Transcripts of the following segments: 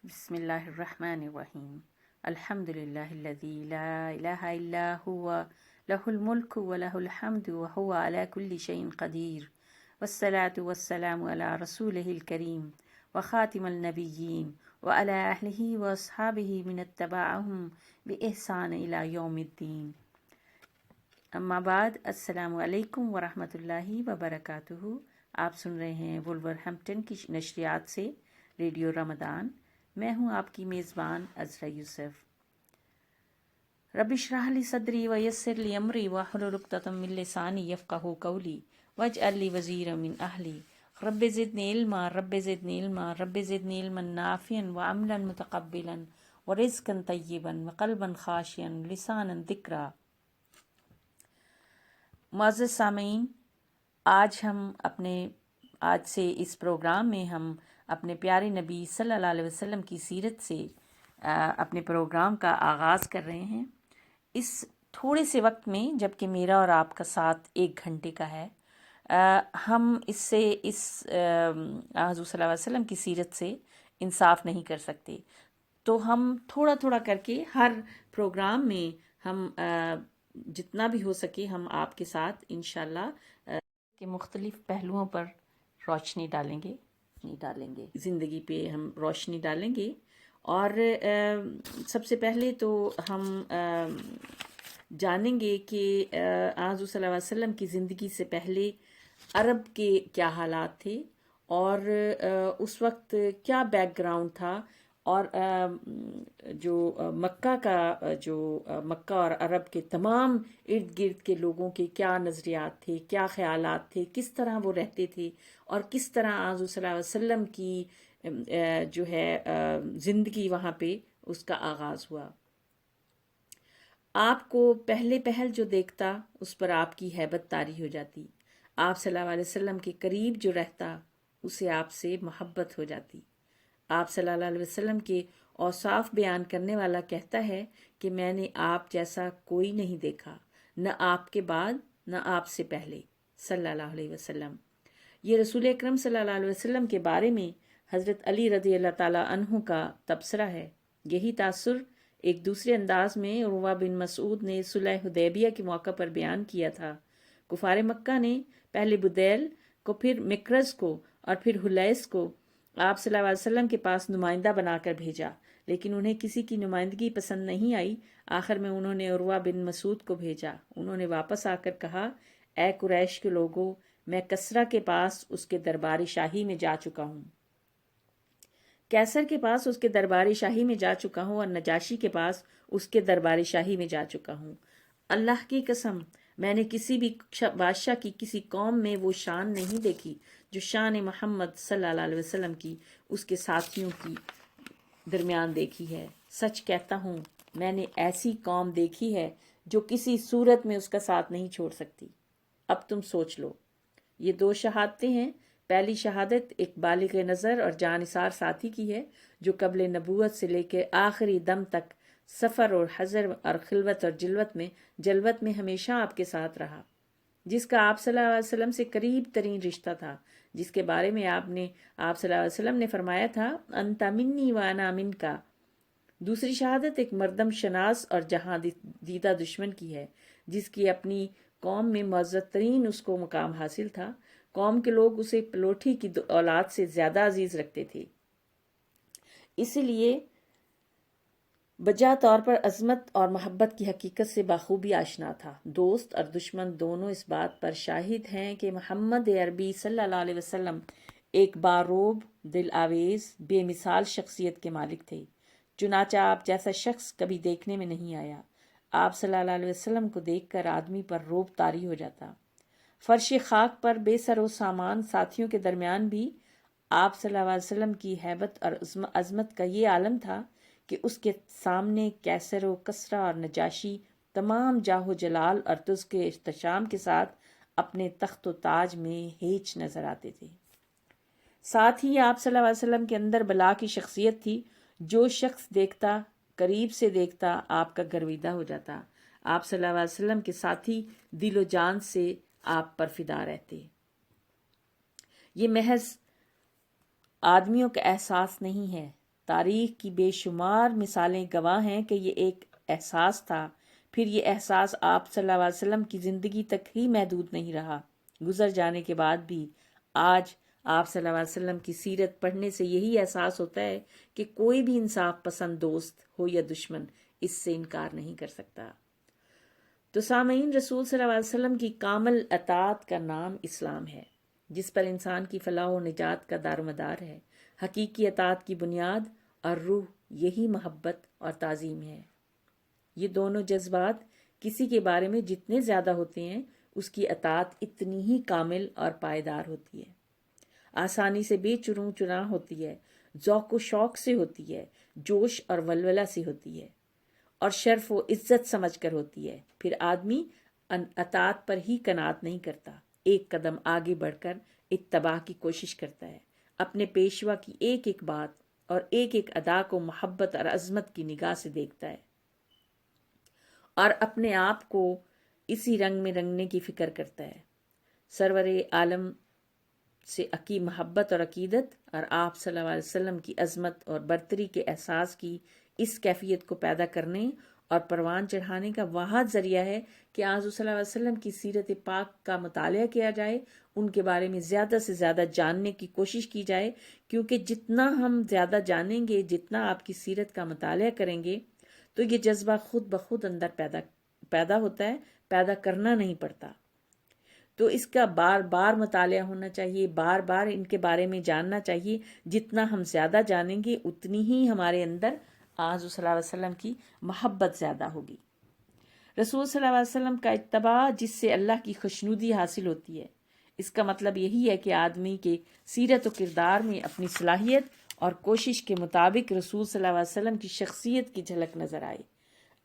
بسم اللہ الرحمن الرحیم الحمد للہ الذی لا الہ الا هو لہ الملک ولہ الحمد وهو علی کل شیء قدیر والصلاة والسلام علی رسولہ الکریم وخاتم النبیین وعلی اہلہ واصحابہ من اتبعہم بإحسان الی یوم الدین. اما بعد، السلام علیکم ورحمۃ اللہ وبرکاتہ. آپ سن رہے ہیں وولورہمپٹن کی نشریات سے ریڈیو رمضان. میں ہوں آپ کی میزبان عذرا یوسف. رب اشرح لی صدری ویسر لی امری واحلل عقدۃ من لسانی یفقہوا قولی واجعل لی وزیرا من اہلی رب زدنی علما رب زدنی علما رب زدنی علما نافعا وعملا متقبلا ورزقا طیبا وقلبا خاشعا لسانا ذکرا. معزز سامعین، آج سے اس پروگرام میں ہم اپنے پیارے نبی صلی اللہ علیہ وسلم کی سیرت سے اپنے پروگرام کا آغاز کر رہے ہیں. اس تھوڑے سے وقت میں، جبکہ میرا اور آپ کا ساتھ 1 گھنٹے کا ہے، ہم اس حضور صلی اللہ علیہ وسلم کی سیرت سے انصاف نہیں کر سکتے. تو ہم تھوڑا تھوڑا کر کے ہر پروگرام میں ہم جتنا بھی ہو سکے ہم آپ کے ساتھ انشاءاللہ کے مختلف پہلوؤں پر روشنی ڈالیں گے، زندگی پہ ہم روشنی ڈالیں گے. اور سب سے پہلے تو ہم جانیں گے کہ حضور صلی اللہ علیہ وسلم کی زندگی سے پہلے عرب کے کیا حالات تھے اور اس وقت کیا بیک گراؤنڈ تھا، اور جو مکہ اور عرب کے تمام ارد گرد کے لوگوں کے کیا نظریات تھے، کیا خیالات تھے، کس طرح وہ رہتے تھے، اور کس طرح حضور صلی اللہ علیہ وسلم کی جو ہے زندگی وہاں پہ اس کا آغاز ہوا. آپ کو پہلے پہل جو دیکھتا اس پر آپ کی ہیبت طاری ہو جاتی. آپ صلی اللہ علیہ وسلم کے قریب جو رہتا اسے آپ سے محبت ہو جاتی. آپ صلی اللہ علیہ وسلم کے اوصاف بیان کرنے والا کہتا ہے کہ میں نے آپ جیسا کوئی نہیں دیکھا، نہ آپ کے بعد نہ آپ سے پہلے صلی اللہ علیہ وسلم. یہ رسول اکرم صلی اللہ علیہ وسلم کے بارے میں حضرت علی رضی اللہ تعالیٰ عنہ کا تبصرہ ہے. یہی تاثر ایک دوسرے انداز میں عروہ بن مسعود نے صلح حدیبیہ کے موقع پر بیان کیا تھا. کفار مکہ نے پہلے بدیل کو، پھر مکرز کو اور پھر حلیس کو آپ صلی اللہ علیہ وسلم کے پاس نمائندہ بنا کر بھیجا، لیکن انہیں کسی کی نمائندگی پسند نہیں آئی. آخر میں انہوں نے عروہ بن مسعود کو بھیجا. انہوں نے واپس آ کر کہا، اے قریش کے لوگوں، میں کسریٰ کے پاس اس کے دربار شاہی میں جا چکا ہوں، کیسر کے پاس اس کے دربار شاہی میں جا چکا ہوں، اور نجاشی کے پاس اس کے دربار شاہی میں جا چکا ہوں. اللہ کی قسم، میں نے کسی بھی بادشاہ کی کسی قوم میں وہ شان نہیں دیکھی جو شان محمد صلی اللہ علیہ وسلم کی اس کے ساتھیوں کی درمیان دیکھی ہے. سچ کہتا ہوں، میں نے ایسی قوم دیکھی ہے جو کسی صورت میں اس کا ساتھ نہیں چھوڑ سکتی. اب تم سوچ لو. یہ 2 شہادتیں ہیں. پہلی شہادت ایک بالغ نظر اور جانثار ساتھی کی ہے جو قبل نبوت سے لے کے آخری دم تک سفر اور حضر اور خلوت اور جلوت میں ہمیشہ آپ کے ساتھ رہا، جس کا آپ صلی اللہ علیہ وسلم سے قریب ترین رشتہ تھا، جس کے بارے میں آپ صلی اللہ علیہ وسلم نے فرمایا تھا، انت منی وانا منکا. دوسری شہادت ایک مردم شناس اور جہاں دیدہ دشمن کی ہے، جس کی اپنی قوم میں معزز ترین اس کو مقام حاصل تھا. قوم کے لوگ اسے پلوٹھی کی اولاد سے زیادہ عزیز رکھتے تھے، اسی لیے بجا طور پر عظمت اور محبت کی حقیقت سے بخوبی آشنا تھا. دوست اور دشمن دونوں اس بات پر شاہد ہیں کہ محمد عربی صلی اللہ علیہ وسلم ایک باروب، دل آویز، بے مثال شخصیت کے مالک تھے. چنانچہ آپ جیسا شخص کبھی دیکھنے میں نہیں آیا. آپ صلی اللہ علیہ وسلم کو دیکھ کر آدمی پر روب طاری ہو جاتا. فرش خاک پر بے سر و سامان ساتھیوں کے درمیان بھی آپ صلی اللہ علیہ وسلم کی ہیبت اور عظمت کا یہ عالم تھا کہ اس کے سامنے کیسر و کسریٰ اور نجاشی تمام جاہ و جلال اور تز کے احتشام کے ساتھ اپنے تخت و تاج میں ہیچ نظر آتے تھے. ساتھ ہی آپ صلی اللہ علیہ وسلم کے اندر بلا کی شخصیت تھی. جو شخص دیکھتا، قریب سے دیکھتا، آپ کا گرویدہ ہو جاتا. آپ صلی اللہ علیہ وسلم کے ساتھی دل و جان سے آپ پر فدا رہتے. یہ محض آدمیوں کا احساس نہیں ہے، تاریخ کی بے شمار مثالیں گواہ ہیں کہ یہ ایک احساس تھا. پھر یہ احساس آپ صلی اللہ علیہ وسلم کی زندگی تک ہی محدود نہیں رہا. گزر جانے کے بعد بھی آج آپ صلی اللہ علیہ وسلم کی سیرت پڑھنے سے یہی احساس ہوتا ہے کہ کوئی بھی انصاف پسند دوست ہو یا دشمن اس سے انکار نہیں کر سکتا. تو سامعین، رسول صلی اللہ علیہ وسلم کی کامل اطاعت کا نام اسلام ہے، جس پر انسان کی فلاح و نجات کا دار و مدار ہے. حقیقی اطاعت کی بنیاد اور روح یہی محبت اور تعظیم ہے. یہ دونوں جذبات کسی کے بارے میں جتنے زیادہ ہوتے ہیں اس کی اطاعت اتنی ہی کامل اور پائیدار ہوتی ہے. آسانی سے بے چناؤ ہوتی ہے، ذوق و شوق سے ہوتی ہے، جوش اور ولولہ سے ہوتی ہے، اور شرف و عزت سمجھ کر ہوتی ہے. پھر آدمی اطاعت پر ہی قناعت نہیں کرتا، ایک قدم آگے بڑھ کر اتباع کی کوشش کرتا ہے. اپنے پیشوا کی ایک ایک بات اور ایک ایک ادا کو محبت اور عظمت کی نگاہ سے دیکھتا ہے، اور اپنے آپ کو اسی رنگ میں رنگنے کی فکر کرتا ہے. سرور عالم سے عقی محبت اور عقیدت اور آپ صلی اللہ علیہ وسلم کی عظمت اور برتری کے احساس کی اس کیفیت کو پیدا کرنے اور پروان چڑھانے کا واحد ذریعہ ہے کہ حضور صلی اللہ علیہ وسلم کی سیرت پاک کا مطالعہ کیا جائے، ان کے بارے میں زیادہ سے زیادہ جاننے کی کوشش کی جائے. کیونکہ جتنا ہم زیادہ جانیں گے، جتنا آپ کی سیرت کا مطالعہ کریں گے، تو یہ جذبہ خود بخود اندر پیدا ہوتا ہے، پیدا کرنا نہیں پڑتا. تو اس کا بار بار مطالعہ ہونا چاہیے، بار بار ان کے بارے میں جاننا چاہیے. جتنا ہم زیادہ جانیں گے اتنی ہی ہمارے اندر حضور صلی اللہ علیہ وسلم کی محبت زیادہ ہوگی. رسول صلی اللہ علیہ وسلم کا اتباع جس سے اللہ کی خوشنودی حاصل ہوتی ہے، اس کا مطلب یہی ہے کہ آدمی کے سیرت و کردار میں اپنی صلاحیت اور کوشش کے مطابق رسول صلی اللہ علیہ وسلم کی شخصیت کی جھلک نظر آئے.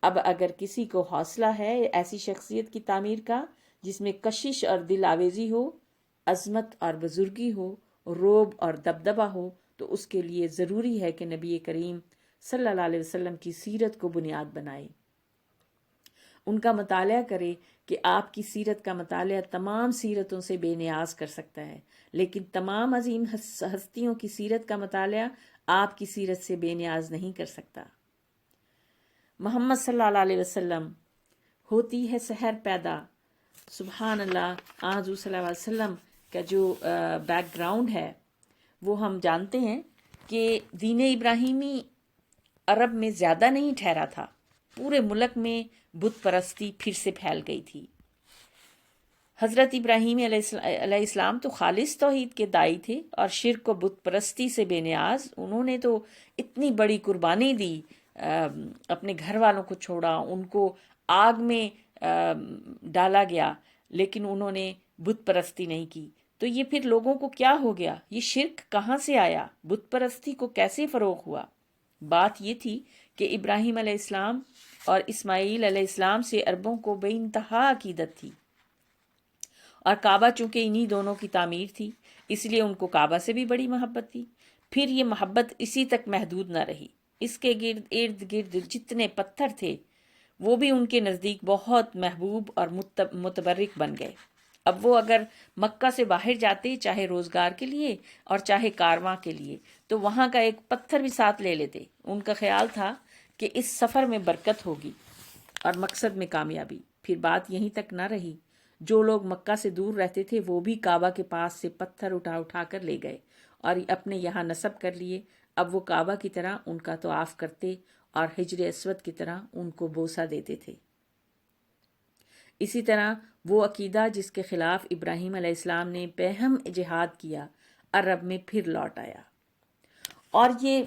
اب اگر کسی کو حوصلہ ہے ایسی شخصیت کی تعمیر کا جس میں کشش اور دل آویزی ہو، عظمت اور بزرگی ہو، رعب اور دبدبہ ہو، تو اس کے لیے ضروری ہے کہ نبی کریم صلی اللہ علیہ وسلم کی سیرت کو بنیاد بنائے، ان کا مطالعہ کرے. کہ آپ کی سیرت کا مطالعہ تمام سیرتوں سے بے نیاز کر سکتا ہے، لیکن تمام عظیم ہستیوں کی سیرت کا مطالعہ آپ کی سیرت سے بے نیاز نہیں کر سکتا. محمد صلی اللہ علیہ وسلم ہوتی ہے سحر پیدا. سبحان اللہ. حضور صلی اللہ علیہ وسلم کا جو بیک گراؤنڈ ہے وہ ہم جانتے ہیں کہ دین ابراہیمی عرب میں زیادہ نہیں ٹھہرا تھا، پورے ملک میں بت پرستی پھر سے پھیل گئی تھی. حضرت ابراہیم علیہ السلام تو خالص توحید کے داعی تھے اور شرک و بت پرستی سے بے نیاز. انہوں نے تو اتنی بڑی قربانی دی، اپنے گھر والوں کو چھوڑا، ان کو آگ میں ڈالا گیا، لیکن انہوں نے بت پرستی نہیں کی. تو یہ پھر لوگوں کو کیا ہو گیا؟ یہ شرک کہاں سے آیا؟ بت پرستی کو کیسے فروغ ہوا؟ بات یہ تھی کہ ابراہیم علیہ السلام اور اسماعیل علیہ السلام سے عربوں کو بے انتہا عقیدت تھی، اور کعبہ چونکہ انہی دونوں کی تعمیر تھی اس لیے ان کو کعبہ سے بھی بڑی محبت تھی. پھر یہ محبت اسی تک محدود نہ رہی، اس کے ارد گرد جتنے پتھر تھے وہ بھی ان کے نزدیک بہت محبوب اور متبرک بن گئے. اب وہ اگر مکہ سے باہر جاتے، چاہے روزگار کے لیے اور چاہے کارواں کے لیے، تو وہاں کا ایک پتھر بھی ساتھ لے لیتے. ان کا خیال تھا کہ اس سفر میں برکت ہوگی اور مقصد میں کامیابی. پھر بات یہیں تک نہ رہی، جو لوگ مکہ سے دور رہتے تھے وہ بھی کعبہ کے پاس سے پتھر اٹھا کر لے گئے اور اپنے یہاں نصب کر لیے. اب وہ کعبہ کی طرح ان کا طواف کرتے اور حجر اسود کی طرح ان کو بوسہ دیتے تھے. اسی طرح وہ عقیدہ جس کے خلاف ابراہیم علیہ السلام نے بہم جہاد کیا، عرب میں پھر لوٹ آیا. اور یہ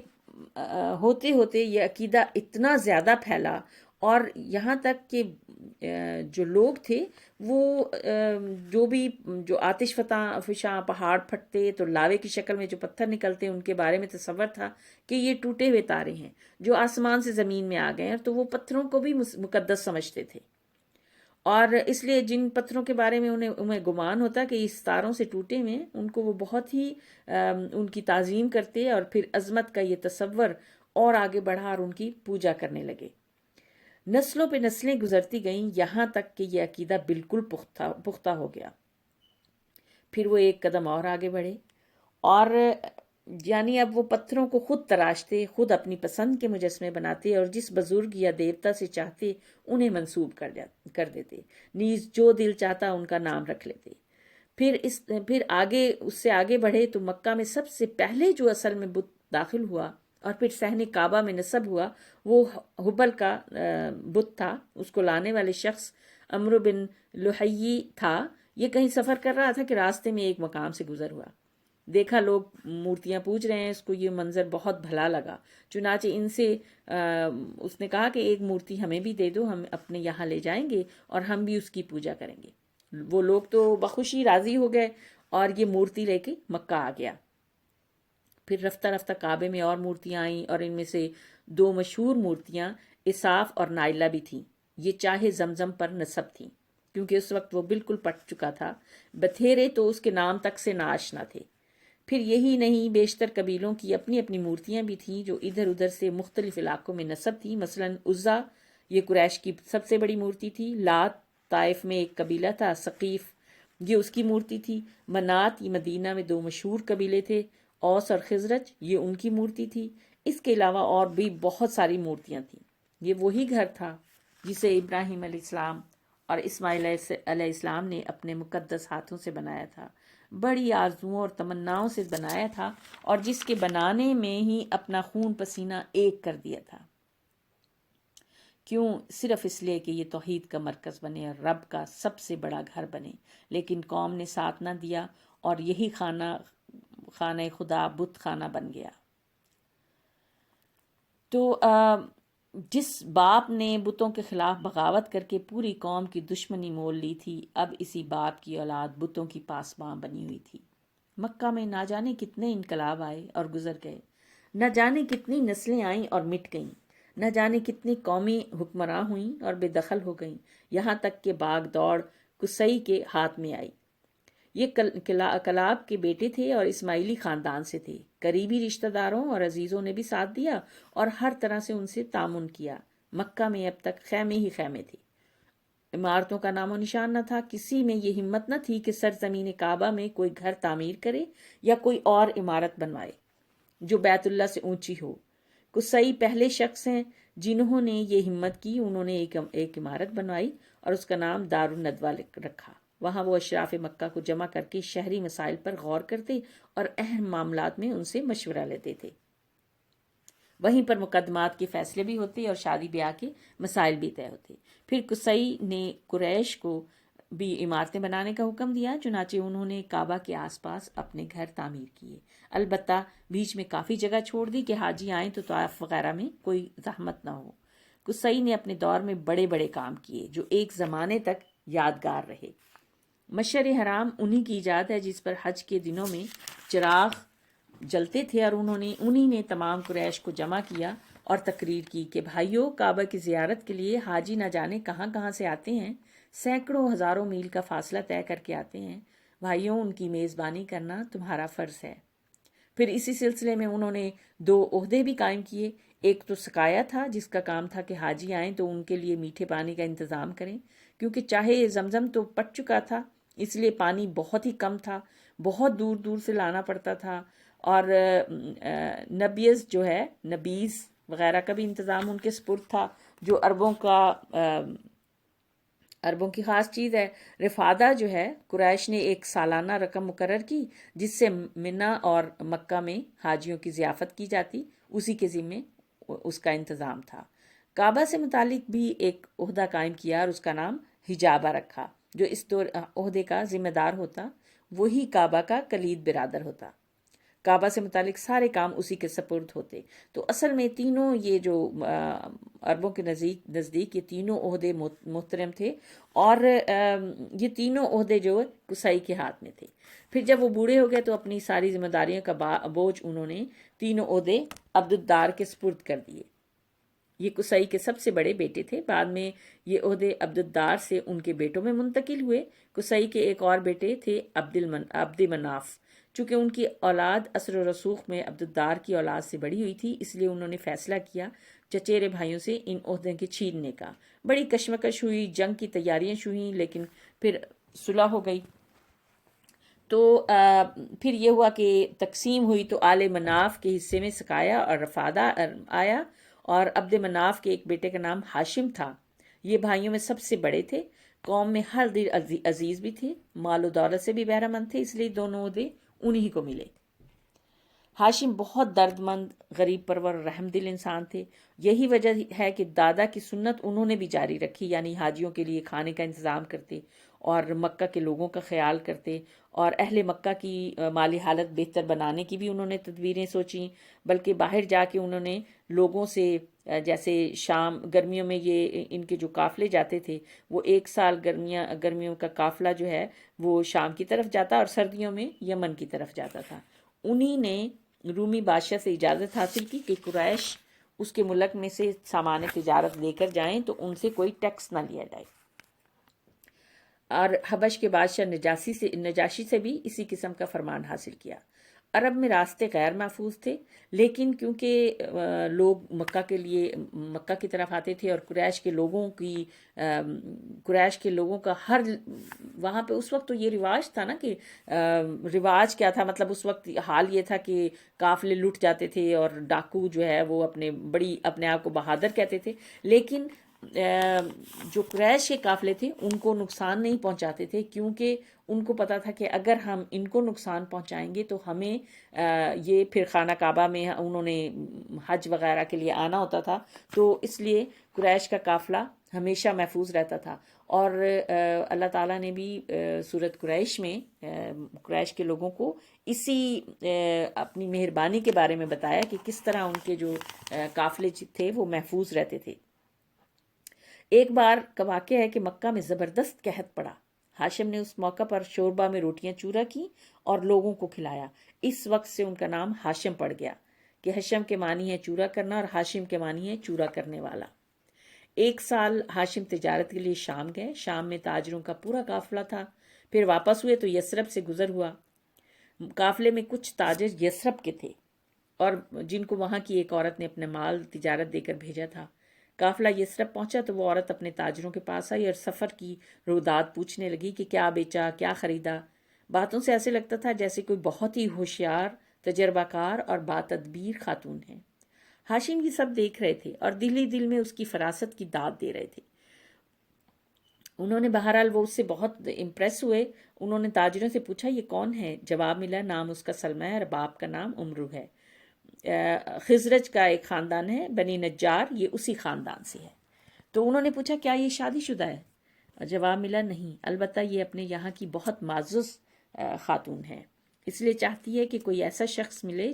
ہوتے ہوتے یہ عقیدہ اتنا زیادہ پھیلا، اور یہاں تک کہ جو لوگ تھے وہ جو آتش فشاں پہاڑ پھٹتے تو لاوے کی شکل میں جو پتھر نکلتے، ان کے بارے میں تصور تھا کہ یہ ٹوٹے ہوئے تارے ہیں جو آسمان سے زمین میں آ گئے ہیں. تو وہ پتھروں کو بھی مقدس سمجھتے تھے، اور اس لیے جن پتھروں کے بارے میں انہیں گمان ہوتا کہ اس تاروں سے ٹوٹے ہوئے، ان کو وہ بہت ہی ان کی تعظیم کرتے، اور پھر عظمت کا یہ تصور اور آگے بڑھا اور ان کی پوجا کرنے لگے. نسلوں پہ نسلیں گزرتی گئیں یہاں تک کہ یہ عقیدہ بالکل پختہ ہو گیا. پھر وہ ایک قدم اور آگے بڑھے اور یعنی اب وہ پتھروں کو خود تراشتے، خود اپنی پسند کے مجسمے بناتے اور جس بزرگ یا دیوتا سے چاہتے انہیں منسوب کر دیتے، نیز جو دل چاہتا ان کا نام رکھ لیتے۔ پھر آگے اس سے آگے بڑھے تو مکہ میں سب سے پہلے جو اصل میں بت داخل ہوا اور پھر صحن کعبہ میں نصب ہوا وہ حبل کا بت تھا۔ اس کو لانے والے شخص عمرو بن لحیی تھا۔ یہ کہیں سفر کر رہا تھا کہ راستے میں ایک مقام سے گزر ہوا، دیکھا لوگ مورتیاں پوج رہے ہیں، اس کو یہ منظر بہت بھلا لگا، چنانچہ ان سے اس نے کہا کہ ایک مورتی ہمیں بھی دے دو، ہم اپنے یہاں لے جائیں گے اور ہم بھی اس کی پوجا کریں گے۔ وہ لوگ تو بخوشی راضی ہو گئے اور یہ مورتی لے کے مکہ آ گیا۔ پھر رفتہ رفتہ کعبے میں اور مورتیاں آئیں اور ان میں سے دو مشہور مورتیاں اساف اور نائلہ بھی تھیں۔ یہ چاہے زمزم پر نصب تھیں کیونکہ اس وقت وہ بالکل پٹ چکا تھا، بتھیرے تو اس کے نام تک سے ناآشنا تھے۔ پھر یہی نہیں، بیشتر قبیلوں کی اپنی اپنی مورتیاں بھی تھیں جو ادھر ادھر سے مختلف علاقوں میں نصب تھیں۔ مثلاً عزا یہ قریش کی سب سے بڑی مورتی تھی، لات طائف میں ایک قبیلہ تھا، ثقیف یہ اس کی مورتی تھی، منات یہ مدینہ میں دو مشہور قبیلے تھے، اوس اور خزرج یہ ان کی مورتی تھی۔ اس کے علاوہ اور بھی بہت ساری مورتیاں تھیں۔ یہ وہی گھر تھا جسے ابراہیم علیہ السلام اور اسماعیل علیہ السلام نے اپنے مقدس ہاتھوں سے بنایا تھا، بڑی آرزوؤں اور تمناؤں سے بنایا تھا، اور جس کے بنانے میں ہی اپنا خون پسینہ ایک کر دیا تھا۔ کیوں؟ صرف اس لیے کہ یہ توحید کا مرکز بنے اور رب کا سب سے بڑا گھر بنے، لیکن قوم نے ساتھ نہ دیا اور یہی خانہ خدا بت خانہ بن گیا۔ تو جس باپ نے بتوں کے خلاف بغاوت کر کے پوری قوم کی دشمنی مول لی تھی، اب اسی باپ کی اولاد بتوں کی پاسباں بنی ہوئی تھی۔ مکہ میں نہ جانے کتنے انقلاب آئے اور گزر گئے، نہ جانے کتنی نسلیں آئیں اور مٹ گئیں، نہ جانے کتنی قومی حکمراں ہوئیں اور بے دخل ہو گئیں، یہاں تک کہ باغ دوڑ قصی کے ہاتھ میں آئی۔ یہ کلاب کے بیٹے تھے اور اسماعیلی خاندان سے تھے۔ قریبی رشتہ داروں اور عزیزوں نے بھی ساتھ دیا اور ہر طرح سے ان سے تعاون کیا۔ مکہ میں اب تک خیمے ہی خیمے تھے، عمارتوں کا نام و نشان نہ تھا۔ کسی میں یہ ہمت نہ تھی کہ سرزمین کعبہ میں کوئی گھر تعمیر کرے یا کوئی اور عمارت بنوائے جو بیت اللہ سے اونچی ہو۔ قصی پہلے شخص ہیں جنہوں نے یہ ہمت کی، انہوں نے ایک عمارت بنوائی اور اس کا نام دار الندوہ رکھا۔ وہاں وہ اشراف مکہ کو جمع کر کے شہری مسائل پر غور کرتے اور اہم معاملات میں ان سے مشورہ لیتے تھے۔ وہیں پر مقدمات کے فیصلے بھی ہوتے اور شادی بیاہ کے مسائل بھی طے ہوتے۔ پھر قصی نے قریش کو بھی عمارتیں بنانے کا حکم دیا، چنانچہ انہوں نے کعبہ کے آس پاس اپنے گھر تعمیر کیے، البتہ بیچ میں کافی جگہ چھوڑ دی کہ حاجی آئیں تو طواف وغیرہ میں کوئی زحمت نہ ہو۔ قصی نے اپنے دور میں بڑے بڑے کام کیے جو ایک زمانے تک یادگار رہے۔ مشعر حرام انہی کی ایجاد ہے جس پر حج کے دنوں میں چراغ جلتے تھے، اور انہی نے تمام قریش کو جمع کیا اور تقریر کی کہ بھائیو، کعبہ کی زیارت کے لیے حاجی نہ جانے کہاں کہاں سے آتے ہیں، سینکڑوں ہزاروں میل کا فاصلہ طے کر کے آتے ہیں، بھائیوں ان کی میزبانی کرنا تمہارا فرض ہے۔ پھر اسی سلسلے میں انہوں نے دو عہدے بھی قائم کیے۔ ایک تو سقایا تھا جس کا کام تھا کہ حاجی آئیں تو ان کے لیے میٹھے پانی کا انتظام کریں، کیونکہ چاہے زمزم تو پٹ چکا تھا اس لیے پانی بہت ہی کم تھا، بہت دور دور سے لانا پڑتا تھا، اور نبیز جو ہے، نبیز وغیرہ کا بھی انتظام ان کے سپرد تھا جو عربوں کی خاص چیز ہے۔ رفادہ جو ہے، قریش نے ایک سالانہ رقم مقرر کی جس سے منی اور مکہ میں حاجیوں کی ضیافت کی جاتی، اسی کے ذمے اس کا انتظام تھا۔ کعبہ سے متعلق بھی ایک عہدہ قائم کیا اور اس کا نام حجابہ رکھا۔ جو اس عہدے کا ذمہ دار ہوتا وہی کعبہ کا کلید برادر ہوتا۔ کعبہ سے متعلق سارے کام اسی کے سپرد ہوتے۔ تو اصل میں تینوں یہ جو عربوں کے نزدیک یہ تینوں عہدے محترم تھے، اور یہ تینوں عہدے جو قصی کے ہاتھ میں تھے۔ پھر جب وہ بوڑھے ہو گئے تو اپنی ساری ذمہ داریوں کا بوجھ انہوں نے تینوں عہدے عبدالدار کے سپرد کر دیے۔ یہ قصی کے سب سے بڑے بیٹے تھے، بعد میں یہ عہدے عبدالدار سے ان کے بیٹوں میں منتقل ہوئے۔ قصی کے ایک اور بیٹے تھے عبد مناف، چونکہ ان کی اولاد اثر و رسوخ میں عبدالدار کی اولاد سے بڑی ہوئی تھی، اس لیے انہوں نے فیصلہ کیا چچیرے بھائیوں سے ان عہدوں کے چھیننے کا۔ بڑی کشمکش ہوئی، جنگ کی تیاریاں ہوئیں، لیکن پھر صلح ہو گئی۔ تو پھر یہ ہوا کہ تقسیم ہوئی تو آل مناف کے حصے میں سکایا اور رفادہ آیا، اور عبد مناف کے ایک بیٹے کا نام ہاشم تھا۔ یہ بھائیوں میں سب سے بڑے تھے، قوم میں ہر دل عزیز بھی تھے، مال و دولت سے بھی بہرہ مند تھے، اس لیے دونوں عہدے انہی کو ملے۔ ہاشم بہت درد مند، غریب پرور، رحم دل انسان تھے۔ یہی وجہ ہے کہ دادا کی سنت انہوں نے بھی جاری رکھی، یعنی حاجیوں کے لیے کھانے کا انتظام کرتے اور مکہ کے لوگوں کا خیال کرتے، اور اہل مکہ کی مالی حالت بہتر بنانے کی بھی انہوں نے تدبیریں سوچیں، بلکہ باہر جا کے انہوں نے لوگوں سے، جیسے شام گرمیوں میں یہ ان کے جو قافلے جاتے تھے، وہ ایک سال گرمیوں کا قافلہ جو ہے وہ شام کی طرف جاتا اور سردیوں میں یمن کی طرف جاتا تھا۔ انہی نے رومی بادشاہ سے اجازت حاصل کی کہ قریش اس کے ملک میں سے سامان تجارت لے کر جائیں تو ان سے کوئی ٹیکس نہ لیا جائے، اور حبش کے بادشاہ نجاشی سے بھی اسی قسم کا فرمان حاصل کیا۔ عرب میں راستے غیر محفوظ تھے، لیکن کیونکہ لوگ مکہ کی طرف آتے تھے، اور قریش کے لوگوں کا وہاں پہ اس وقت تو یہ رواج تھا نا کہ رواج کیا تھا، مطلب اس وقت حال یہ تھا کہ قافلے لٹ جاتے تھے اور ڈاکو جو ہے وہ اپنے آپ کو بہادر کہتے تھے، لیکن جو قریش کے قافلے تھے ان کو نقصان نہیں پہنچاتے تھے، کیونکہ ان کو پتا تھا کہ اگر ہم ان کو نقصان پہنچائیں گے تو ہمیں یہ پھر خانہ کعبہ میں انہوں نے حج وغیرہ کے لیے آنا ہوتا تھا، تو اس لیے قریش کا قافلہ ہمیشہ محفوظ رہتا تھا۔ اور اللہ تعالیٰ نے بھی سورۃ قریش میں قریش کے لوگوں کو اسی اپنی مہربانی کے بارے میں بتایا کہ کس طرح ان کے جو قافلے تھے وہ محفوظ رہتے تھے۔ ایک بار کا واقعہ ہے کہ مکہ میں زبردست قحط پڑا۔ ہاشم نے اس موقع پر شوربہ میں روٹیاں چورا کی اور لوگوں کو کھلایا۔ اس وقت سے ان کا نام ہاشم پڑ گیا کہ ہشم کے معنی ہے چورا کرنا اور ہاشم کے معنی ہے چورا کرنے والا۔ ایک سال ہاشم تجارت کے لیے شام گئے۔ شام میں تاجروں کا پورا قافلہ تھا۔ پھر واپس ہوئے تو یثرب سے گزر ہوا۔ قافلے میں کچھ تاجر یثرب کے تھے اور جن کو وہاں کی ایک عورت نے اپنے مال تجارت دے کر بھیجا تھا۔ قافلہ یثرب پہنچا تو وہ عورت اپنے تاجروں کے پاس آئی اور سفر کی روداد پوچھنے لگی کہ کیا بیچا، کیا خریدا۔ باتوں سے ایسے لگتا تھا جیسے کوئی بہت ہی ہوشیار، تجربہ کار اور باتدبیر خاتون ہے۔ ہاشم یہ سب دیکھ رہے تھے اور دل ہی دل میں اس کی فراست کی داد دے رہے تھے۔ انہوں نے بہرحال وہ اس سے بہت امپریس ہوئے۔ انہوں نے تاجروں سے پوچھا یہ کون ہے؟ جواب ملا نام اس کا سلمہ ہے اور باپ کا نام عمرو ہے، خزرج کا ایک خاندان ہے، بنی نجار، یہ اسی خاندان سے ہے۔ تو انہوں نے پوچھا کیا یہ شادی شدہ ہے؟ جواب ملا نہیں، البتہ یہ اپنے یہاں کی بہت معزز خاتون ہے، اس لیے چاہتی ہے کہ کوئی ایسا شخص ملے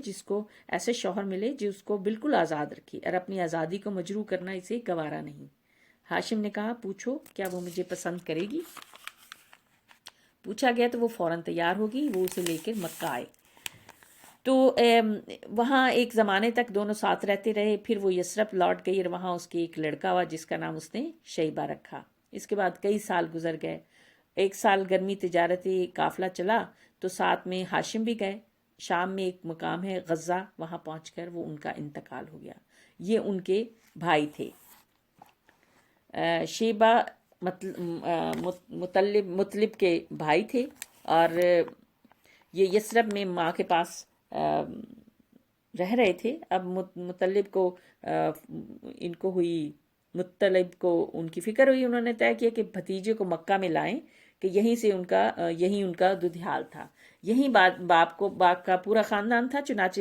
ایسا شوہر ملے جو اس کو بالکل آزاد رکھے، اور اپنی آزادی کو مجروح کرنا اسے گوارا نہیں۔ ہاشم نے کہا پوچھو کیا وہ مجھے پسند کرے گی؟ پوچھا گیا تو وہ فوراً تیار ہوگی۔ وہ اسے لے کر مکہ آئے تو وہاں ایک زمانے تک دونوں ساتھ رہتے رہے۔ پھر وہ یثرب لوٹ گئی اور وہاں اس کے ایک لڑکا ہوا جس کا نام اس نے شیبہ رکھا۔ اس کے بعد کئی سال گزر گئے۔ ایک سال گرمی تجارتی قافلہ چلا تو ساتھ میں ہاشم بھی گئے۔ شام میں ایک مقام ہے غزہ، وہاں پہنچ کر وہ ان کا انتقال ہو گیا۔ یہ ان کے بھائی تھے، شیبہ مطلب کے بھائی تھے، اور یہ یثرب میں ماں کے پاس رہ رہے تھے۔ اب مطلب کو مطلب کو ان کی فکر ہوئی، انہوں نے طے کیا کہ بھتیجے کو مکہ میں لائیں کہ یہیں ان کا دودھیال تھا، یہیں باپ کا پورا خاندان تھا۔ چنانچہ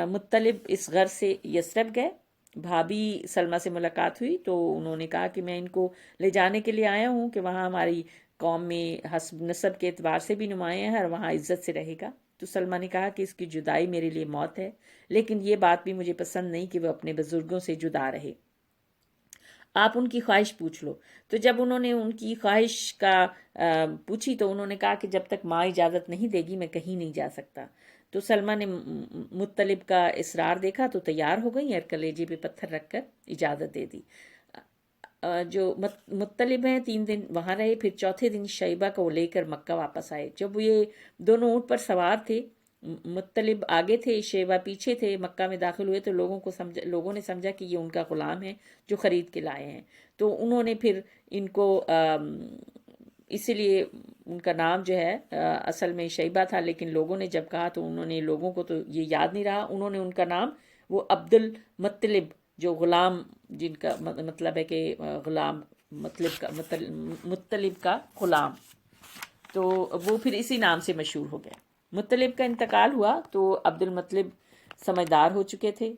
مطلب اس غرض سے یثرب گئے۔ بھابھی سلمہ سے ملاقات ہوئی تو انہوں نے کہا کہ میں ان کو لے جانے کے لیے آیا ہوں کہ وہاں ہماری قوم میں حسب نسب کے اعتبار سے بھی نمایاں ہے اور وہاں عزت سے رہے گا۔ تو سلمہ نے کہا کہ اس کی جدائی میرے لیے موت ہے، لیکن یہ بات بھی مجھے پسند نہیں کہ وہ اپنے بزرگوں سے جدا رہے، آپ ان کی خواہش پوچھ لو۔ تو جب انہوں نے ان کی خواہش کا پوچھی تو انہوں نے کہا کہ جب تک ماں اجازت نہیں دے گی میں کہیں نہیں جا سکتا۔ تو سلمہ نے مطلب کا اصرار دیکھا تو تیار ہو گئی اور کلیجے پہ پتھر رکھ کر اجازت دے دی۔ جو مطلب ہیں 3 دن وہاں رہے، پھر چوتھے دن شیبہ کو لے کر مکہ واپس آئے۔ جب یہ دونوں اونٹ پر سوار تھے، مطلب آگے تھے، شیبہ پیچھے تھے، مکہ میں داخل ہوئے تو لوگوں نے سمجھا کہ یہ ان کا غلام ہے جو خرید کے لائے ہیں۔ تو انہوں نے پھر ان کو اسی لیے ان کا نام جو ہے اصل میں شیبہ تھا، لیکن لوگوں نے جب کہا تو انہوں نے، لوگوں کو تو یہ یاد نہیں رہا، انہوں نے ان کا نام وہ عبد المطلب، جو غلام، جن کا مطلب ہے کہ غلام، مطلب کا غلام، تو وہ پھر اسی نام سے مشہور ہو گیا۔ مطلب کا انتقال ہوا تو عبد المطلب سمجھدار ہو چکے تھے،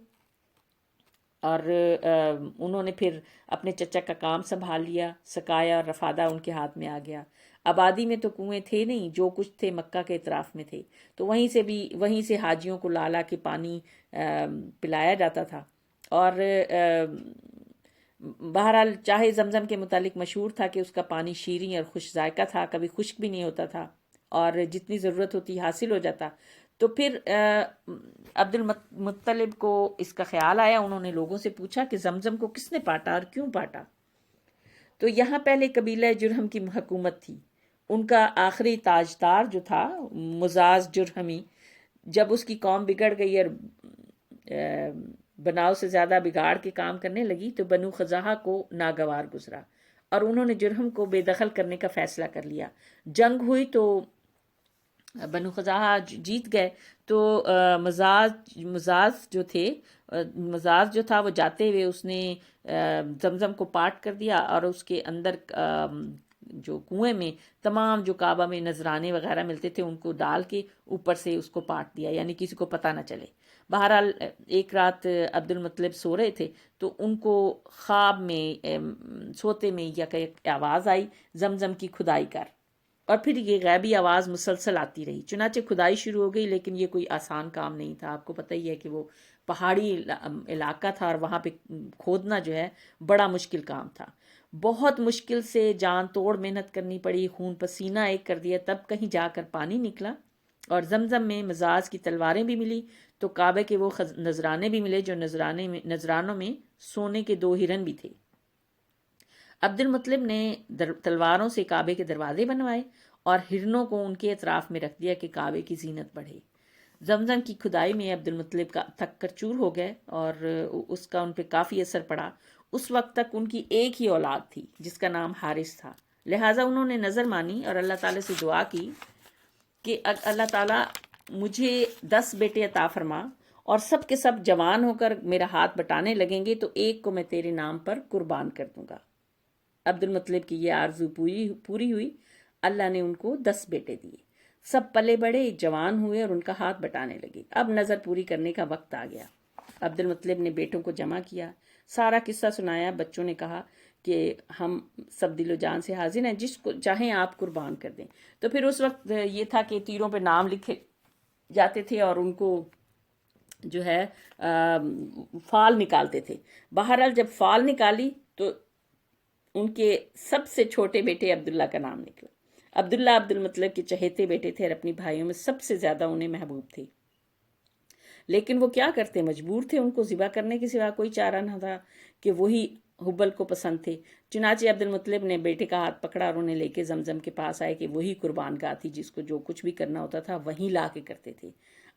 اور انہوں نے پھر اپنے چچا کا کام سنبھال لیا، سکایا اور رفادہ ان کے ہاتھ میں آ گیا۔ آبادی میں تو کنویں تھے نہیں، جو کچھ تھے مکہ کے اطراف میں تھے، تو وہیں سے حاجیوں کو لا لا کے پانی پلایا جاتا تھا۔ اور بہرحال چاہے زمزم کے متعلق مشہور تھا کہ اس کا پانی شیریں اور خوش ذائقہ تھا، کبھی خشک بھی نہیں ہوتا تھا، اور جتنی ضرورت ہوتی حاصل ہو جاتا۔ تو پھر عبد المطلب کو اس کا خیال آیا، انہوں نے لوگوں سے پوچھا کہ زمزم کو کس نے پاٹا اور کیوں پاٹا؟ تو یہاں پہلے قبیلہ جرہم کی حکومت تھی، ان کا آخری تاجدار جو تھا مزاز جرہمی، جب اس کی قوم بگڑ گئی اور بناؤ سے زیادہ بگاڑ کے کام کرنے لگی تو بنو خزاعہ کو ناگوار گزرا، اور انہوں نے جرہم کو بے دخل کرنے کا فیصلہ کر لیا۔ جنگ ہوئی تو بنو خزاعہ جیت گئے، تو مزاز جو تھا وہ جاتے ہوئے اس نے زمزم کو پاٹ کر دیا، اور اس کے اندر جو کنویں میں تمام جو کعبہ میں نذرانے وغیرہ ملتے تھے ان کو ڈال کے اوپر سے اس کو پاٹ دیا، یعنی کسی کو پتہ نہ چلے۔ بہرحال ایک رات عبد المطلب سو رہے تھے تو ان کو خواب میں سوتے میں یک آواز آئی، زمزم کی کھدائی کر، اور پھر یہ غیبی آواز مسلسل آتی رہی، چنانچہ کھدائی شروع ہو گئی، لیکن یہ کوئی آسان کام نہیں تھا۔ آپ کو پتہ ہی ہے کہ وہ پہاڑی علاقہ تھا، اور وہاں پہ کھودنا جو ہے بڑا مشکل کام تھا، بہت مشکل سے جان توڑ محنت کرنی پڑی، خون پسینہ ایک کر دیا، تب کہیں جا کر پانی نکلا، اور زمزم میں مزاج کی تلواریں بھی ملی، تو کعبے کے وہ نذرانے بھی ملے جو نذرانوں میں سونے کے 2 ہرن بھی تھے۔ عبد المطلب نے تلواروں سے کعبے کے دروازے بنوائے اور ہرنوں کو ان کے اطراف میں رکھ دیا کہ کعبے کی زینت بڑھے۔ زمزم کی کھدائی میں عبد المطلب کا تھک کر چور ہو گئے، اور اس کا ان پہ کافی اثر پڑا۔ اس وقت تک ان کی ایک ہی اولاد تھی جس کا نام حارث تھا، لہٰذا انہوں نے نظر مانی اور اللہ تعالیٰ سے دعا کی کہ اللہ تعالیٰ مجھے 10 بیٹے عطا فرما، اور سب کے سب جوان ہو کر میرا ہاتھ بٹانے لگیں گے تو ایک کو میں تیرے نام پر قربان کر دوں گا۔ عبد المطلب کی یہ آرزو پوری ہوئی، اللہ نے ان کو 10 بیٹے دیے، سب پلے بڑے، جوان ہوئے اور ان کا ہاتھ بٹانے لگے۔ اب نظر پوری کرنے کا وقت آ گیا۔ عبد المطلب نے بیٹوں کو جمع کیا، سارا قصہ سنایا۔ بچوں نے کہا کہ ہم سب دل و جان سے حاضر ہیں، جس کو چاہیں آپ قربان کر دیں۔ تو پھر اس وقت یہ تھا کہ تیروں پہ نام لکھے جاتے تھے اور ان کو جو ہے فال نکالتے تھے۔ بہرحال جب فال نکالی تو ان کے سب سے چھوٹے بیٹے عبداللہ کا نام نکلا۔ عبداللہ عبد المطلب کے چہیتے بیٹے تھے اور اپنی بھائیوں میں سب سے زیادہ انہیں محبوب تھے، لیکن وہ کیا کرتے، مجبور تھے، ان کو ذبح کرنے کے سوا کوئی چارہ نہ تھا کہ وہی حبل کو پسند تھے۔ چنانچہ عبد المطلب نے بیٹے کا ہاتھ پکڑا اور انہیں لے کے زمزم کے پاس آئے کہ وہی قربان گاہ تھی جس کو جو کچھ بھی کرنا ہوتا تھا وہیں لا کے کرتے تھے،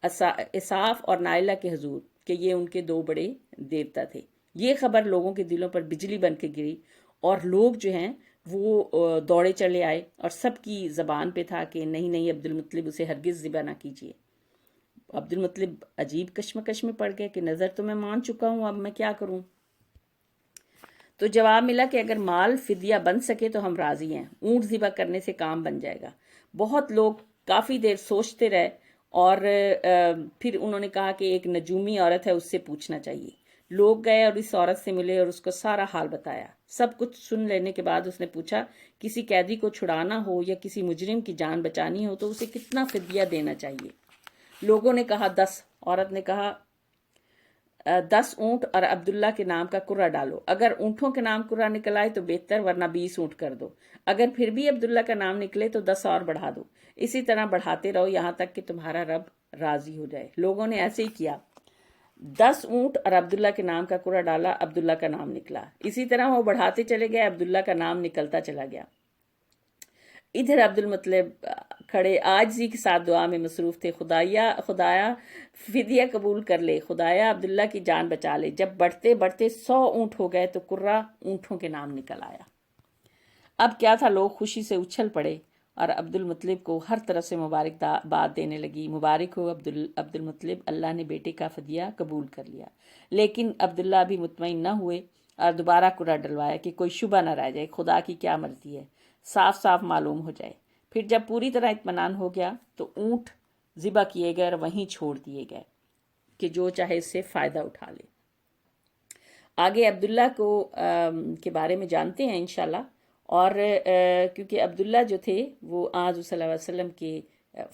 اساف اور نائلہ کے حضور، کہ یہ ان کے 2 بڑے دیوتا تھے۔ یہ خبر لوگوں کے دلوں پر بجلی بن کے گری، اور لوگ جو ہیں وہ دوڑے چلے آئے، اور سب کی زبان پہ تھا کہ نہیں عبد المطلب اسے ہرگز ذبح نہ کیجیے۔ عبد المطلب عجیب کشمکش میں پڑ گئے کہ نظر تو میں مان چکا ہوں، اب میں کیا کروں؟ تو جواب ملا کہ اگر مال فدیہ بن سکے تو ہم راضی ہیں، اونٹ ذبح کرنے سے کام بن جائے گا۔ بہت لوگ کافی دیر سوچتے رہے، اور پھر انہوں نے کہا کہ ایک نجومی عورت ہے، اس سے پوچھنا چاہیے۔ لوگ گئے اور اس عورت سے ملے اور اس کو سارا حال بتایا۔ سب کچھ سن لینے کے بعد اس نے پوچھا کسی قیدی کو چھڑانا ہو یا کسی مجرم کی جان بچانی ہو تو اسے کتنا فدیہ دینا چاہیے؟ لوگوں نے کہا 10۔ عورت نے کہا 10 اونٹ اور عبداللہ کے نام کا کرہ ڈالو، اگر اونٹوں کے نام کرہ نکل آئے تو بہتر، ورنہ 20 اونٹ کر دو، اگر پھر بھی عبداللہ کا نام نکلے تو 10 اور بڑھا دو، اسی طرح بڑھاتے رہو یہاں تک کہ تمہارا رب راضی ہو جائے۔ لوگوں نے ایسے ہی کیا، 10 اونٹ اور عبداللہ کے نام کا کرہ ڈالا، عبداللہ کا نام نکلا، اسی طرح وہ بڑھاتے چلے گئے، عبداللہ کا نام نکلتا چلا گیا۔ ادھر عبد المطلب کھڑے عاجزی کے ساتھ دعا میں مصروف تھے، خدایا فدیہ قبول کر لے، خدایا عبداللہ کی جان بچا لے۔ جب بڑھتے بڑھتے 100 اونٹ ہو گئے تو کرہ اونٹوں کے نام نکل آیا۔ اب کیا تھا، لوگ خوشی سے اچھل پڑے اور عبد المطلب کو ہر طرف سے مبارکباد دینے لگی۔ مبارک ہو عبد المطلب، اللہ نے بیٹے کا فدیہ قبول کر لیا۔ لیکن عبداللہ ابھی مطمئن نہ ہوئے اور دوبارہ کرا ڈلوایا کہ کوئی شبہ نہ رہ جائے، خدا کی کیا مرضی ہے، صاف صاف معلوم ہو جائے۔ پھر جب پوری طرح اطمینان ہو گیا تو اونٹ ذبح کیے گئے اور وہیں چھوڑ دیے گئے کہ جو چاہے اس سے فائدہ اٹھا لے۔ آگے عبداللہ کے بارے میں جانتے ہیں انشاءاللہ۔ اور کیونکہ عبداللہ جو تھے وہ آج صلی اللہ علیہ وسلم کے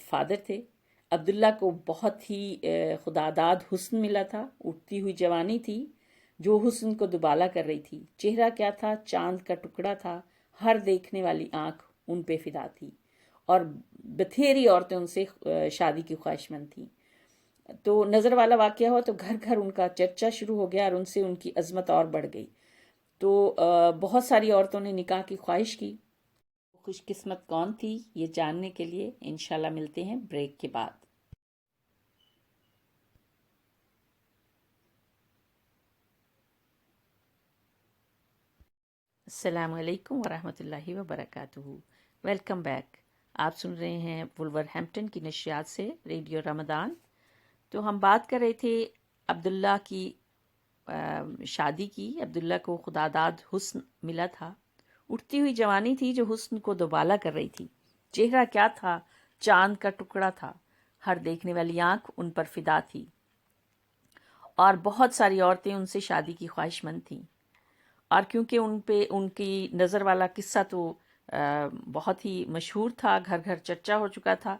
فادر تھے۔ عبداللہ کو بہت ہی خداداد حسن ملا تھا، اٹھتی ہوئی جوانی تھی جو حسن کو دوبالا کر رہی تھی۔ چہرہ کیا تھا، چاند کا ٹکڑا تھا، ہر دیکھنے والی آنکھ ان پہ فدا تھی اور بتھیری عورتیں ان سے شادی کی خواہش مند تھیں۔ تو نظر والا واقعہ ہوا تو گھر گھر ان کا چرچا شروع ہو گیا اور ان سے ان کی عظمت اور بڑھ گئی۔ تو بہت ساری عورتوں نے نکاح کی خواہش کی۔ خوش قسمت کون تھی، یہ جاننے کے لیے انشاءاللہ ملتے ہیں بریک کے بعد۔ السلام علیکم ورحمۃ اللہ وبرکاتہ۔ Welcome back. آپ سن رہے ہیں ولورہمپٹن کی نشریات سے ریڈیو رمضان۔ تو ہم بات کر رہے تھے عبداللہ کی شادی کی۔ عبداللہ کو خداداد حسن ملا تھا، اٹھتی ہوئی جوانی تھی جو حسن کو دوبالا کر رہی تھی۔ چہرہ کیا تھا، چاند کا ٹکڑا تھا، ہر دیکھنے والی آنکھ ان پر فدا تھی اور بہت ساری عورتیں ان سے شادی کی خواہش مند تھیں۔ اور کیونکہ ان کی نظر والا قصہ تو بہت ہی مشہور تھا، گھر گھر چرچا ہو چکا تھا،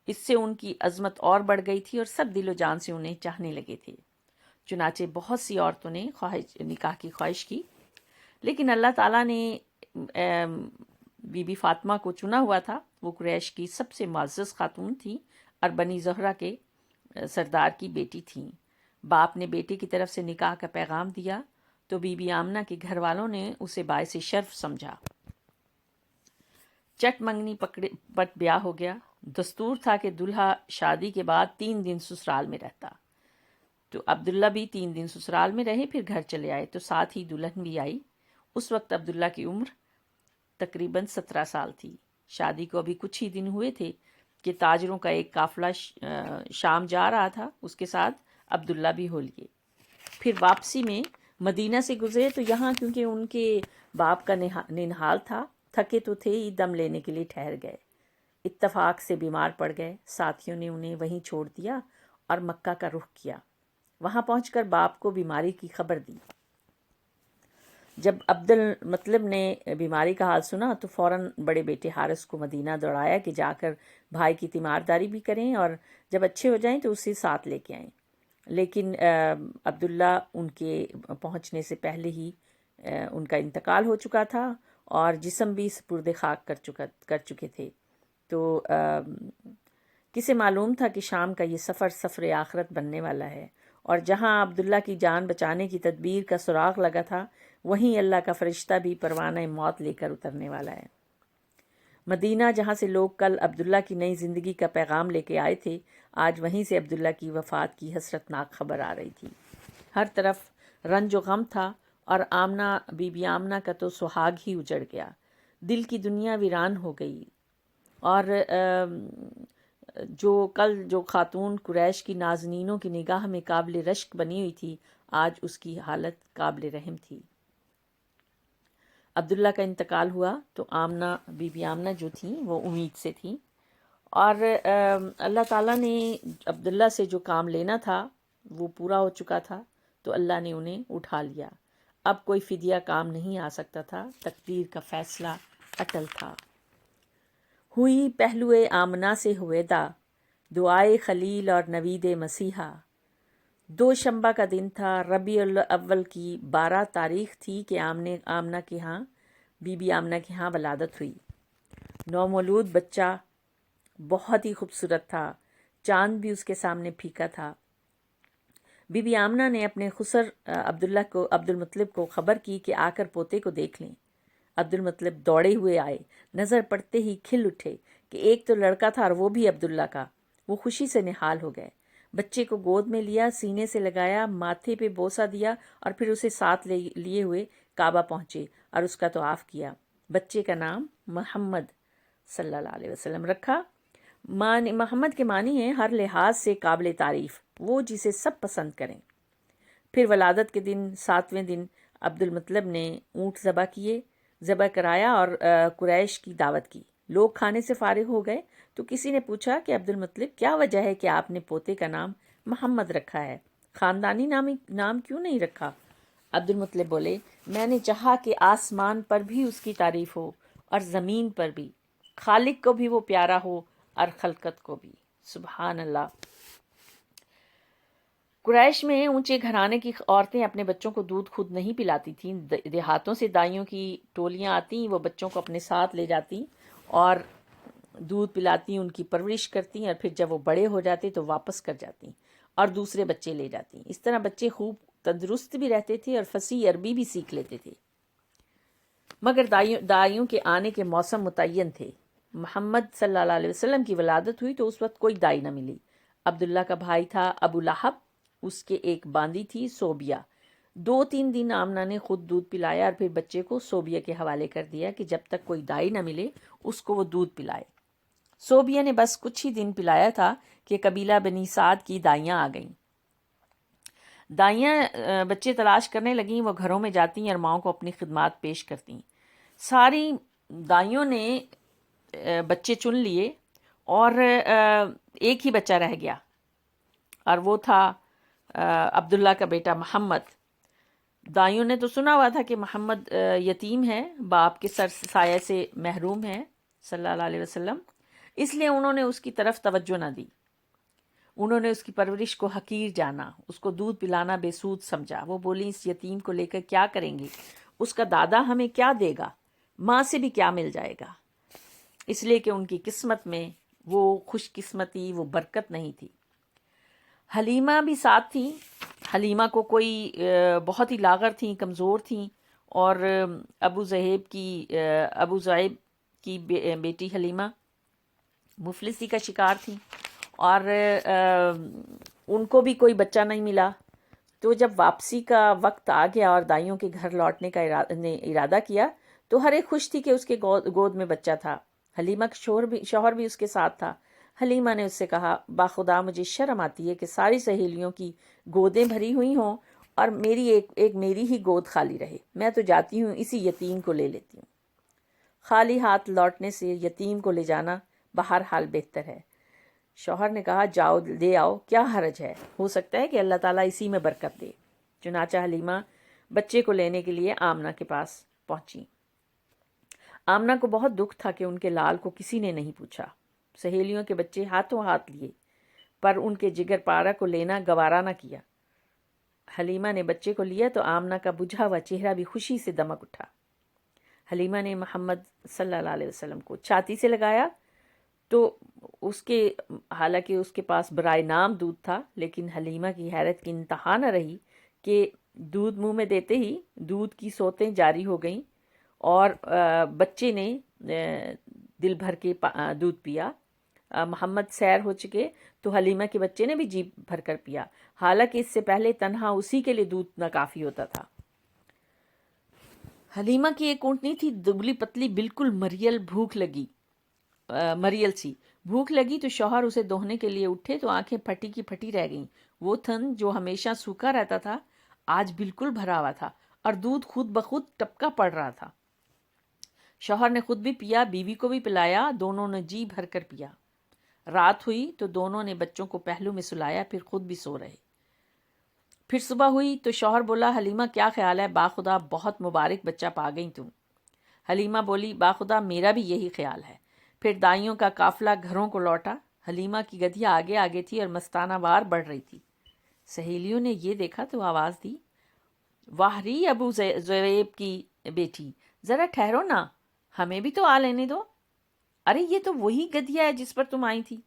اس سے ان کی عظمت اور بڑھ گئی تھی اور سب دل و جان سے انہیں چاہنے لگے تھے۔ چنانچہ بہت سی عورتوں نے نکاح کی خواہش کی، لیکن اللہ تعالیٰ نے بی بی فاطمہ کو چنا ہوا تھا۔ وہ قریش کی سب سے معزز خاتون تھی اور بنی زہرہ کے سردار کی بیٹی تھیں۔ باپ نے بیٹے کی طرف سے نکاح کا پیغام دیا تو بی بی آمنہ کے گھر والوں نے اسے باعث شرف سمجھا۔ چٹ منگنی پٹ بیاہ ہو گیا۔ دستور تھا کہ دلہا شادی کے بعد 3 دن سسرال میں رہتا۔ تو عبداللہ بھی 3 دن سسرال میں رہے، پھر گھر چلے آئے، تو ساتھ ہی دلہن بھی آئی۔ اس وقت عبداللہ کی عمر تقریباً 17 سال تھی۔ شادی کو ابھی کچھ ہی دن ہوئے تھے کہ تاجروں کا ایک قافلہ شام جا رہا تھا، اس کے ساتھ عبداللہ بھی ہو لیے۔ پھر واپسی میں مدینہ سے گزرے تو یہاں کیونکہ ان کے باپ کا ننہال تھا، تھکے تو تھے ہی، دم لینے کے لیے ٹھہر گئے۔ اتفاق سے بیمار پڑ گئے، ساتھیوں نے انہیں وہیں چھوڑ دیا اور مکہ کا رخ کیا۔ وہاں پہنچ کر باپ کو بیماری کی خبر دی۔ جب عبد المطلب نے بیماری کا حال سنا تو فوراً بڑے بیٹے حارث کو مدینہ دوڑایا کہ جا کر بھائی کی تیمارداری بھی کریں اور جب اچھے ہو جائیں تو اسے ساتھ لے کے آئیں۔ لیکن عبداللہ ان کے پہنچنے سے پہلے ہی ان کا انتقال ہو چکا تھا اور جسم بھی سپرد خاک کر چکے تھے۔ تو کسے معلوم تھا کہ شام کا یہ سفر آخرت بننے والا ہے، اور جہاں عبداللہ کی جان بچانے کی تدبیر کا سراغ لگا تھا وہیں اللہ کا فرشتہ بھی پروانہ موت لے کر اترنے والا ہے۔ مدینہ جہاں سے لوگ کل عبداللہ کی نئی زندگی کا پیغام لے کے آئے تھے، آج وہیں سے عبداللہ کی وفات کی حسرتناک خبر آ رہی تھی۔ ہر طرف رنج و غم تھا اور بی بی آمنہ کا تو سہاگ ہی اجڑ گیا، دل کی دنیا ویران ہو گئی۔ اور جو خاتون قریش کی نازنینوں کی نگاہ میں قابل رشک بنی ہوئی تھی، آج اس کی حالت قابل رحم تھی۔ عبداللہ کا انتقال ہوا تو بی بی آمنہ جو تھیں وہ امید سے تھیں، اور اللہ تعالیٰ نے عبداللہ سے جو کام لینا تھا وہ پورا ہو چکا تھا، تو اللہ نے انہیں اٹھا لیا۔ اب کوئی فدیہ کام نہیں آ سکتا تھا، تقدیر کا فیصلہ اٹل تھا۔ ہوئی پہلو آمنہ سے ہویدا، دعائے خلیل اور نوید مسیحا۔ دوشنبہ کا دن تھا، ربیع الاول کی 12 تاریخ تھی کہ آمنہ کے ہاں بی بی آمنہ کے ہاں ولادت ہوئی۔ نومولود بچہ بہت ہی خوبصورت تھا، چاند بھی اس کے سامنے پھیکا تھا۔ بی بی آمنہ نے اپنے خسر عبد المطلب کو خبر کی کہ آ کر پوتے کو دیکھ لیں۔ عبد المطلب دوڑے ہوئے آئے، نظر پڑتے ہی کھل اٹھے کہ ایک تو لڑکا تھا اور وہ بھی عبداللہ کا۔ وہ خوشی سے نہال ہو گئے، بچے کو گود میں لیا، سینے سے لگایا، ماتھے پہ بوسہ دیا اور پھر اسے ساتھ لیے ہوئے کعبہ پہنچے اور اس کا طواف کیا۔ بچے کا نام محمد صلی اللہ علیہ وسلم رکھا۔ محمد کے معنی ہیں ہر لحاظ سے قابل تعریف، وہ جسے سب پسند کریں۔ پھر ولادت کے دن 7ویں دن عبد المطلب نے اونٹ ذبح کرایا اور قریش کی دعوت کی۔ لوگ کھانے سے فارغ ہو گئے تو کسی نے پوچھا کہ عبد المطلب کیا وجہ ہے کہ آپ نے پوتے کا نام محمد رکھا ہے، خاندانی نام کیوں نہیں رکھا؟ عبد المطلب بولے، میں نے چاہا کہ آسمان پر بھی اس کی تعریف ہو اور زمین پر بھی، خالق کو بھی وہ پیارا ہو اور خلقت کو بھی۔ سبحان اللہ۔ قریش میں اونچے گھرانے کی عورتیں اپنے بچوں کو دودھ خود نہیں پلاتی تھیں، دیہاتوں سے دائیوں کی ٹولیاں آتی، وہ بچوں کو اپنے ساتھ لے جاتی اور دودھ پلاتی، ان کی پرورش کرتی، اور پھر جب وہ بڑے ہو جاتے تو واپس کر جاتی اور دوسرے بچے لے جاتی۔ اس طرح بچے خوب تندرست بھی رہتے تھے اور فصیح عربی بھی سیکھ لیتے تھے۔ مگر دائیوں کے آنے کے موسم متعین تھے۔ محمد صلی اللہ علیہ وسلم کی ولادت ہوئی تو اس وقت کوئی دائی نہ ملی۔ عبداللہ کا بھائی تھا ابو لہب، اس کے ایک باندی تھی صوبیہ۔ 2-3 دن آمنہ نے خود دودھ پلایا اور پھر بچے کو صوبیہ کے حوالے کر دیا کہ جب تک کوئی دائی نہ ملے اس کو وہ دودھ پلائے۔ صوبیہ نے بس کچھ ہی دن پلایا تھا کہ قبیلہ بنی سعد کی دائیاں آ گئیں۔ دائیاں بچے تلاش کرنے لگیں، وہ گھروں میں جاتیں اور ماؤں کو اپنی خدمات پیش کرتیں۔ ساری دائیوں نے بچے چن لیے اور ایک ہی بچہ رہ گیا اور وہ تھا عبداللہ کا بیٹا محمد۔ دائیوں نے تو سنا ہوا تھا کہ محمد یتیم ہے، باپ کے سایہ سے محروم ہے صلی اللہ علیہ وسلم، اس لیے انہوں نے اس کی طرف توجہ نہ دی۔ انہوں نے اس کی پرورش کو حقیر جانا، اس کو دودھ پلانا بے سود سمجھا۔ وہ بولی، اس یتیم کو لے کر کیا کریں گے؟ اس کا دادا ہمیں کیا دے گا؟ ماں سے بھی کیا مل جائے گا؟ اس لیے کہ ان کی قسمت میں وہ خوش قسمتی، وہ برکت نہیں تھی۔ حلیمہ بھی ساتھ تھیں۔ حلیمہ کو کوئی بہت ہی لاغر تھیں، کمزور تھیں، اور ابو ذئب کی بیٹی حلیمہ مفلسی کا شکار تھیں، اور ان کو بھی کوئی بچہ نہیں ملا۔ تو جب واپسی کا وقت آ گیا اور دائیوں کے گھر لوٹنے کا ارادہ کیا تو ہر ایک خوش تھی کہ اس کے گود میں بچہ تھا۔ حلیمہ کا شوہر بھی اس کے ساتھ تھا۔ حلیمہ نے اس سے کہا، باخدا مجھے شرم آتی ہے کہ ساری سہیلیوں کی گودیں بھری ہوئی ہوں اور میری ہی گود خالی رہے۔ میں تو جاتی ہوں، اسی یتیم کو لے لیتی ہوں۔ خالی ہاتھ لوٹنے سے یتیم کو لے جانا بہرحال بہتر ہے۔ شوہر نے کہا، جاؤ لے آؤ، کیا حرج ہے، ہو سکتا ہے کہ اللہ تعالیٰ اسی میں برکت دے۔ چنانچہ حلیمہ بچے کو لینے کے لیے آمنہ کے پاس پہنچی۔ آمنہ کو بہت دکھ تھا کہ ان کے لال کو کسی نے نہیں پوچھا۔ سہیلیوں کے بچے ہاتھوں ہاتھ لیے پر ان کے جگر پارہ کو لینا گوارا نہ کیا۔ حلیمہ نے بچے کو لیا تو آمنہ کا بجھا ہوا چہرہ بھی خوشی سے دمک اٹھا۔ حلیمہ نے محمد صلی اللہ علیہ وسلم کو چھاتی سے لگایا تو حالانکہ اس کے پاس برائے نام دودھ تھا، لیکن حلیمہ کی حیرت کی انتہا نہ رہی کہ دودھ منہ میں دیتے ہی دودھ کی سوتیں جاری ہو گئیں اور بچے نے دل بھر کے دودھ پیا۔ محمد سیر ہو چکے تو حلیمہ کے بچے نے بھی جی بھر کر پیا، حالانکہ اس سے پہلے تنہا اسی کے لیے دودھ ناکافی ہوتا تھا۔ حلیمہ کی ایک اونٹنی تھی، دبلی پتلی، بالکل مریل سی۔ بھوک لگی تو شوہر اسے دوہنے کے لیے اٹھے تو آنکھیں پھٹی کی پھٹی رہ گئیں۔ وہ تھن جو ہمیشہ سوکھا رہتا تھا آج بالکل بھرا ہوا تھا اور دودھ خود بخود ٹپکا پڑ رہا تھا۔ شوہر نے خود بھی پیا، بیوی کو بھی پلایا، دونوں نے جی بھر کر پیا۔ رات ہوئی تو دونوں نے بچوں کو پہلو میں سلایا، پھر خود بھی سو رہے۔ پھر صبح ہوئی تو شوہر بولا، حلیمہ کیا خیال ہے؟ باخدا بہت مبارک بچہ پا گئی تم۔ حلیمہ بولی، باخدا میرا بھی یہی خیال ہے۔ پھر دائیوں کا قافلہ گھروں کو لوٹا۔ حلیمہ کی گدھیاں آگے آگے تھی اور مستانہ وار بڑھ رہی تھی۔ سہیلیوں نے یہ دیکھا تو آواز دی، واہ ری ابو ذئب کی بیٹی، ذرا ٹھہرو نا، ہمیں بھی تو آ لینے دو۔ ارے یہ تو وہی گدھیا ہے جس پر تم آئی تھی،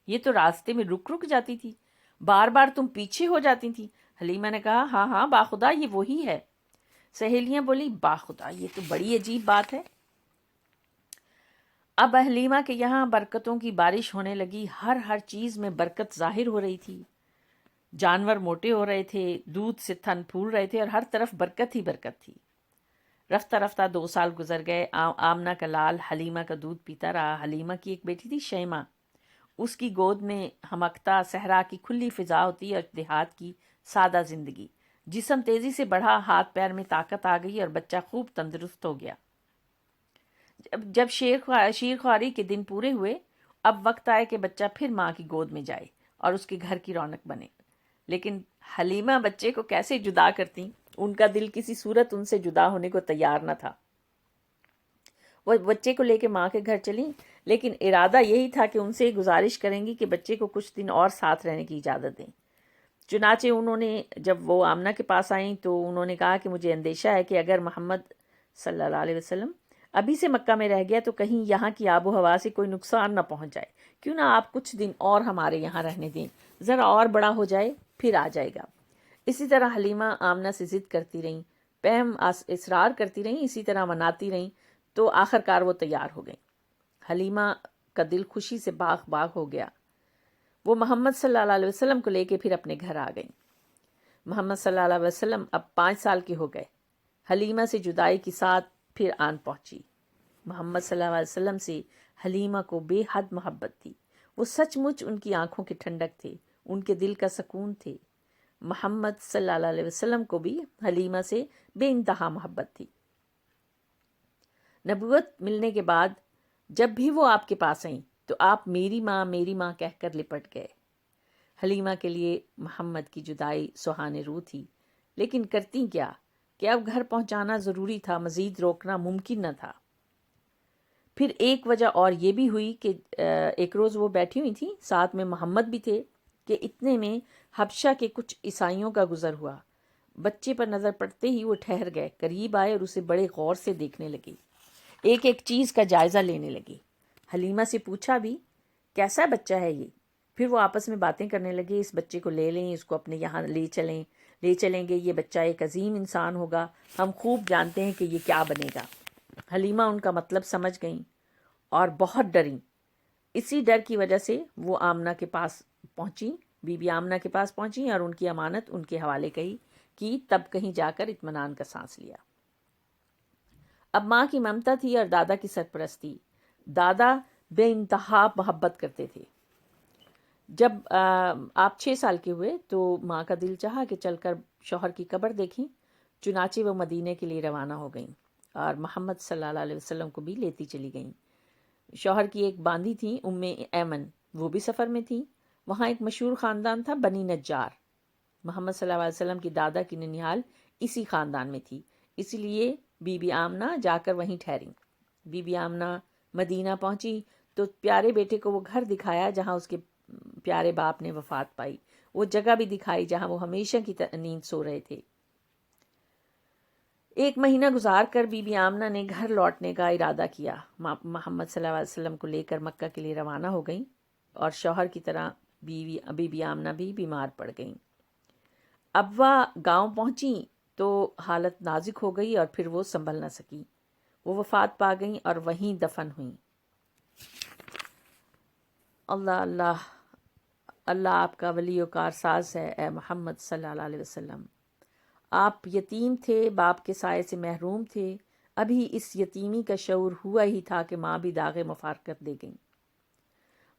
یہ تو راستے میں رک جاتی تھی، بار بار تم پیچھے ہو جاتی تھی۔ حلیمہ نے کہا، ہاں ہاں باخدا یہ وہی ہے۔ سہیلیاں بولی، باخدا یہ تو بڑی عجیب بات ہے۔ اب حلیمہ کے یہاں برکتوں کی بارش ہونے لگی، ہر چیز میں برکت ظاہر ہو رہی تھی۔ جانور موٹے ہو رہے تھے، دودھ سے تھن پھول رہے تھے اور ہر طرف برکت ہی برکت تھی۔ رفتہ رفتہ 2 سال گزر گئے۔ آمنہ کا لال حلیمہ کا دودھ پیتا رہا۔ حلیمہ کی ایک بیٹی تھی شیمہ، اس کی گود میں ہمکتا صحرا کی کھلی فضا ہوتی اور دیہات کی سادہ زندگی۔ جسم تیزی سے بڑھا، ہاتھ پیر میں طاقت آ گئی اور بچہ خوب تندرست ہو گیا۔ جب شیر خواری کے دن پورے ہوئے، اب وقت آئے کہ بچہ پھر ماں کی گود میں جائے اور اس کے گھر کی رونق بنے۔ لیکن حلیمہ بچے کو کیسے جدا کرتی؟ ان کا دل کسی صورت ان سے جدا ہونے کو تیار نہ تھا۔ وہ بچے کو لے کے ماں کے گھر چلیں، لیکن ارادہ یہی تھا کہ ان سے گزارش کریں گی کہ بچے کو کچھ دن اور ساتھ رہنے کی اجازت دیں۔ چنانچہ انہوں نے جب وہ آمنہ کے پاس آئیں تو انہوں نے کہا کہ مجھے اندیشہ ہے کہ اگر محمد صلی اللہ علیہ وسلم ابھی سے مکہ میں رہ گیا تو کہیں یہاں کی آب و ہوا سے کوئی نقصان نہ پہنچ جائے، کیوں نہ آپ کچھ دن اور ہمارے یہاں رہنے دیں، ذرا اور بڑا ہو جائے پھر آ جائے گا۔ اسی طرح حلیمہ آمنہ سے ضد کرتی رہیں، پہم اصرار کرتی رہیں، اسی طرح مناتی رہیں، تو آخر کار وہ تیار ہو گئیں۔ حلیمہ کا دل خوشی سے باغ باغ ہو گیا۔ وہ محمد صلی اللہ علیہ وسلم کو لے کے پھر اپنے گھر آ گئیں۔ محمد صلی اللہ علیہ وسلم اب 5 سال کے ہو گئے۔ حلیمہ سے جدائی کے ساتھ پھر آن پہنچی۔ محمد صلی اللہ علیہ وسلم سے حلیمہ کو بے حد محبت تھی۔ وہ سچ مچ ان کی آنکھوں کے ٹھنڈک تھے، ان کے دل کا سکون تھے۔ محمد صلی اللہ علیہ وسلم کو بھی حلیمہ سے بے انتہا محبت تھی۔ نبوت ملنے کے بعد جب بھی وہ آپ کے پاس آئیں تو آپ میری ماں کہہ کر لپٹ گئے۔ حلیمہ کے لیے محمد کی جدائی سہانے روح تھی، لیکن کرتی کیا کہ اب گھر پہنچانا ضروری تھا، مزید روکنا ممکن نہ تھا۔ پھر ایک وجہ اور یہ بھی ہوئی کہ ایک روز وہ بیٹھی ہوئی تھیں، ساتھ میں محمد بھی تھے، کہ اتنے میں حبشہ کے کچھ عیسائیوں کا گزر ہوا۔ بچے پر نظر پڑتے ہی وہ ٹھہر گئے، قریب آئے اور اسے بڑے غور سے دیکھنے لگی، ایک ایک چیز کا جائزہ لینے لگی۔ حلیمہ سے پوچھا بھی کیسا بچہ ہے یہ؟ پھر وہ آپس میں باتیں کرنے لگے، اس بچے کو لے لیں، اس کو اپنے یہاں لے چلیں گے، یہ بچہ ایک عظیم انسان ہوگا، ہم خوب جانتے ہیں کہ یہ کیا بنے گا۔ حلیمہ ان کا مطلب سمجھ گئیں اور بہت ڈریں۔ اسی ڈر کی وجہ سے وہ آمنہ کے پاس پہنچیں، بی بی آمنہ کے پاس پہنچیں اور ان کی امانت ان کے حوالے کی، تب کہیں جا کر اطمینان کا سانس لیا۔ اب ماں کی ممتا تھی اور دادا کی سرپرستی۔ دادا بے انتہا محبت کرتے تھے۔ جب آپ 6 سال کے ہوئے تو ماں کا دل چاہا کہ چل کر شوہر کی قبر دیکھیں، چنانچہ وہ مدینے کے لیے روانہ ہو گئیں اور محمد صلی اللہ علیہ وسلم کو بھی لیتی چلی گئیں۔ شوہر کی ایک باندھی تھیں ام ایمن، وہ بھی سفر میں تھیں۔ وہاں ایک مشہور خاندان تھا بنی نجار۔ محمد صلی اللہ علیہ وسلم کی دادا کی ننیال اسی خاندان میں تھی، اسی لیے بی بی آمنہ جا کر وہیں ٹھہریں۔ بی بی آمنہ مدینہ پہنچی تو پیارے بیٹے کو وہ گھر دکھایا جہاں اس کے پیارے باپ نے وفات پائی، وہ جگہ بھی دکھائی جہاں وہ ہمیشہ کی نیند سو رہے تھے۔ 1 مہینہ گزار کر بی بی آمنہ نے گھر لوٹنے کا ارادہ کیا۔ محمد صلی اللہ علیہ وسلم کو لے کر مکہ کے لیے روانہ ہو گئیں اور شوہر کی طرح بی بی آمنہ بھی بیمار پڑ گئیں۔ اب وہ گاؤں پہنچیں تو حالت نازک ہو گئی اور پھر وہ سنبھل نہ سکی، وہ وفات پا گئیں اور وہیں دفن ہوئیں۔ اللہ اللہ اللہ آپ کا ولی و کارساز ہے، اے محمد صلی اللہ علیہ وسلم۔ آپ یتیم تھے، باپ کے سائے سے محروم تھے، ابھی اس یتیمی کا شعور ہوا ہی تھا کہ ماں بھی داغ مفارقت دے گئیں۔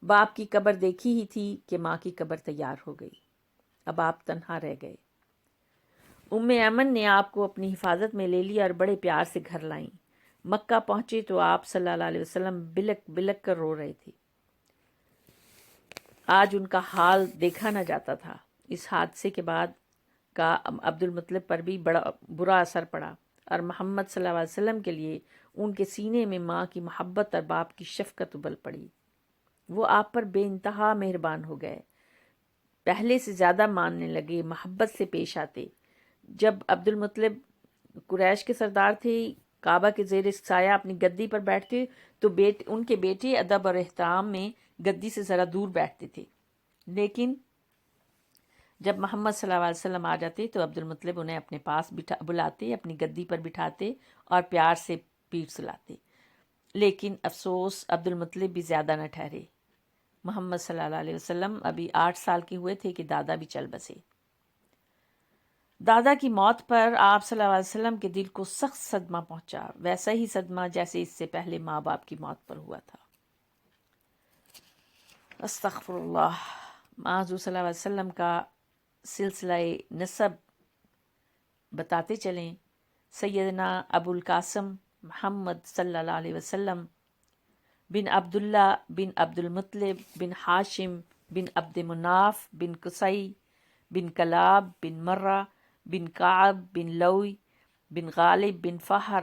باپ کی قبر دیکھی ہی تھی کہ ماں کی قبر تیار ہو گئی، اب آپ تنہا رہ گئے۔ ام ایمن نے آپ کو اپنی حفاظت میں لے لیا اور بڑے پیار سے گھر لائیں۔ مکہ پہنچے تو آپ صلی اللہ علیہ وسلم بلک بلک کر رو رہے تھے۔ آج ان کا حال دیکھا نہ جاتا تھا۔ اس حادثے کے بعد کا عبد المطلب پر بھی بڑا برا اثر پڑا اور محمد صلی اللہ علیہ وسلم کے لیے ان کے سینے میں ماں کی محبت اور باپ کی شفقت ابل پڑی۔ وہ آپ پر بے انتہا مہربان ہو گئے، پہلے سے زیادہ ماننے لگے، محبت سے پیش آتے۔ جب عبد المطلب قریش کے سردار تھے، کعبہ کے زیر سایہ اپنی گدی پر بیٹھتے تو ان کے بیٹے ادب اور احترام میں گدی سے ذرا دور بیٹھتے تھے، لیکن جب محمد صلی اللہ علیہ وسلم آ جاتے تو عبد المطلب انہیں اپنے پاس بلاتے، اپنی گدی پر بٹھاتے اور پیار سے پیٹھ سلاتے۔ لیکن افسوس عبد المطلب بھی زیادہ نہ ٹھہرے۔ محمد صلی اللہ علیہ وسلم ابھی 8 سال کے ہوئے تھے کہ دادا بھی چل بسے۔ دادا کی موت پر آپ صلی اللہ علیہ وسلم کے دل کو سخت صدمہ پہنچا، ویسا ہی صدمہ جیسے اس سے پہلے ماں باپ کی موت پر ہوا تھا۔ استغفر اللہ۔ حضور صلی اللہ علیہ وسلم کا سلسلہ نسب بتاتے چلیں۔ سیدنا ابو القاسم محمد صلی اللہ علیہ وسلم بن عبداللہ بن عبد المطلب بن ہاشم بن عبد مناف بن قصی بن کلاب بن مرہ بن کعب بن لوی بن غالب بن فہر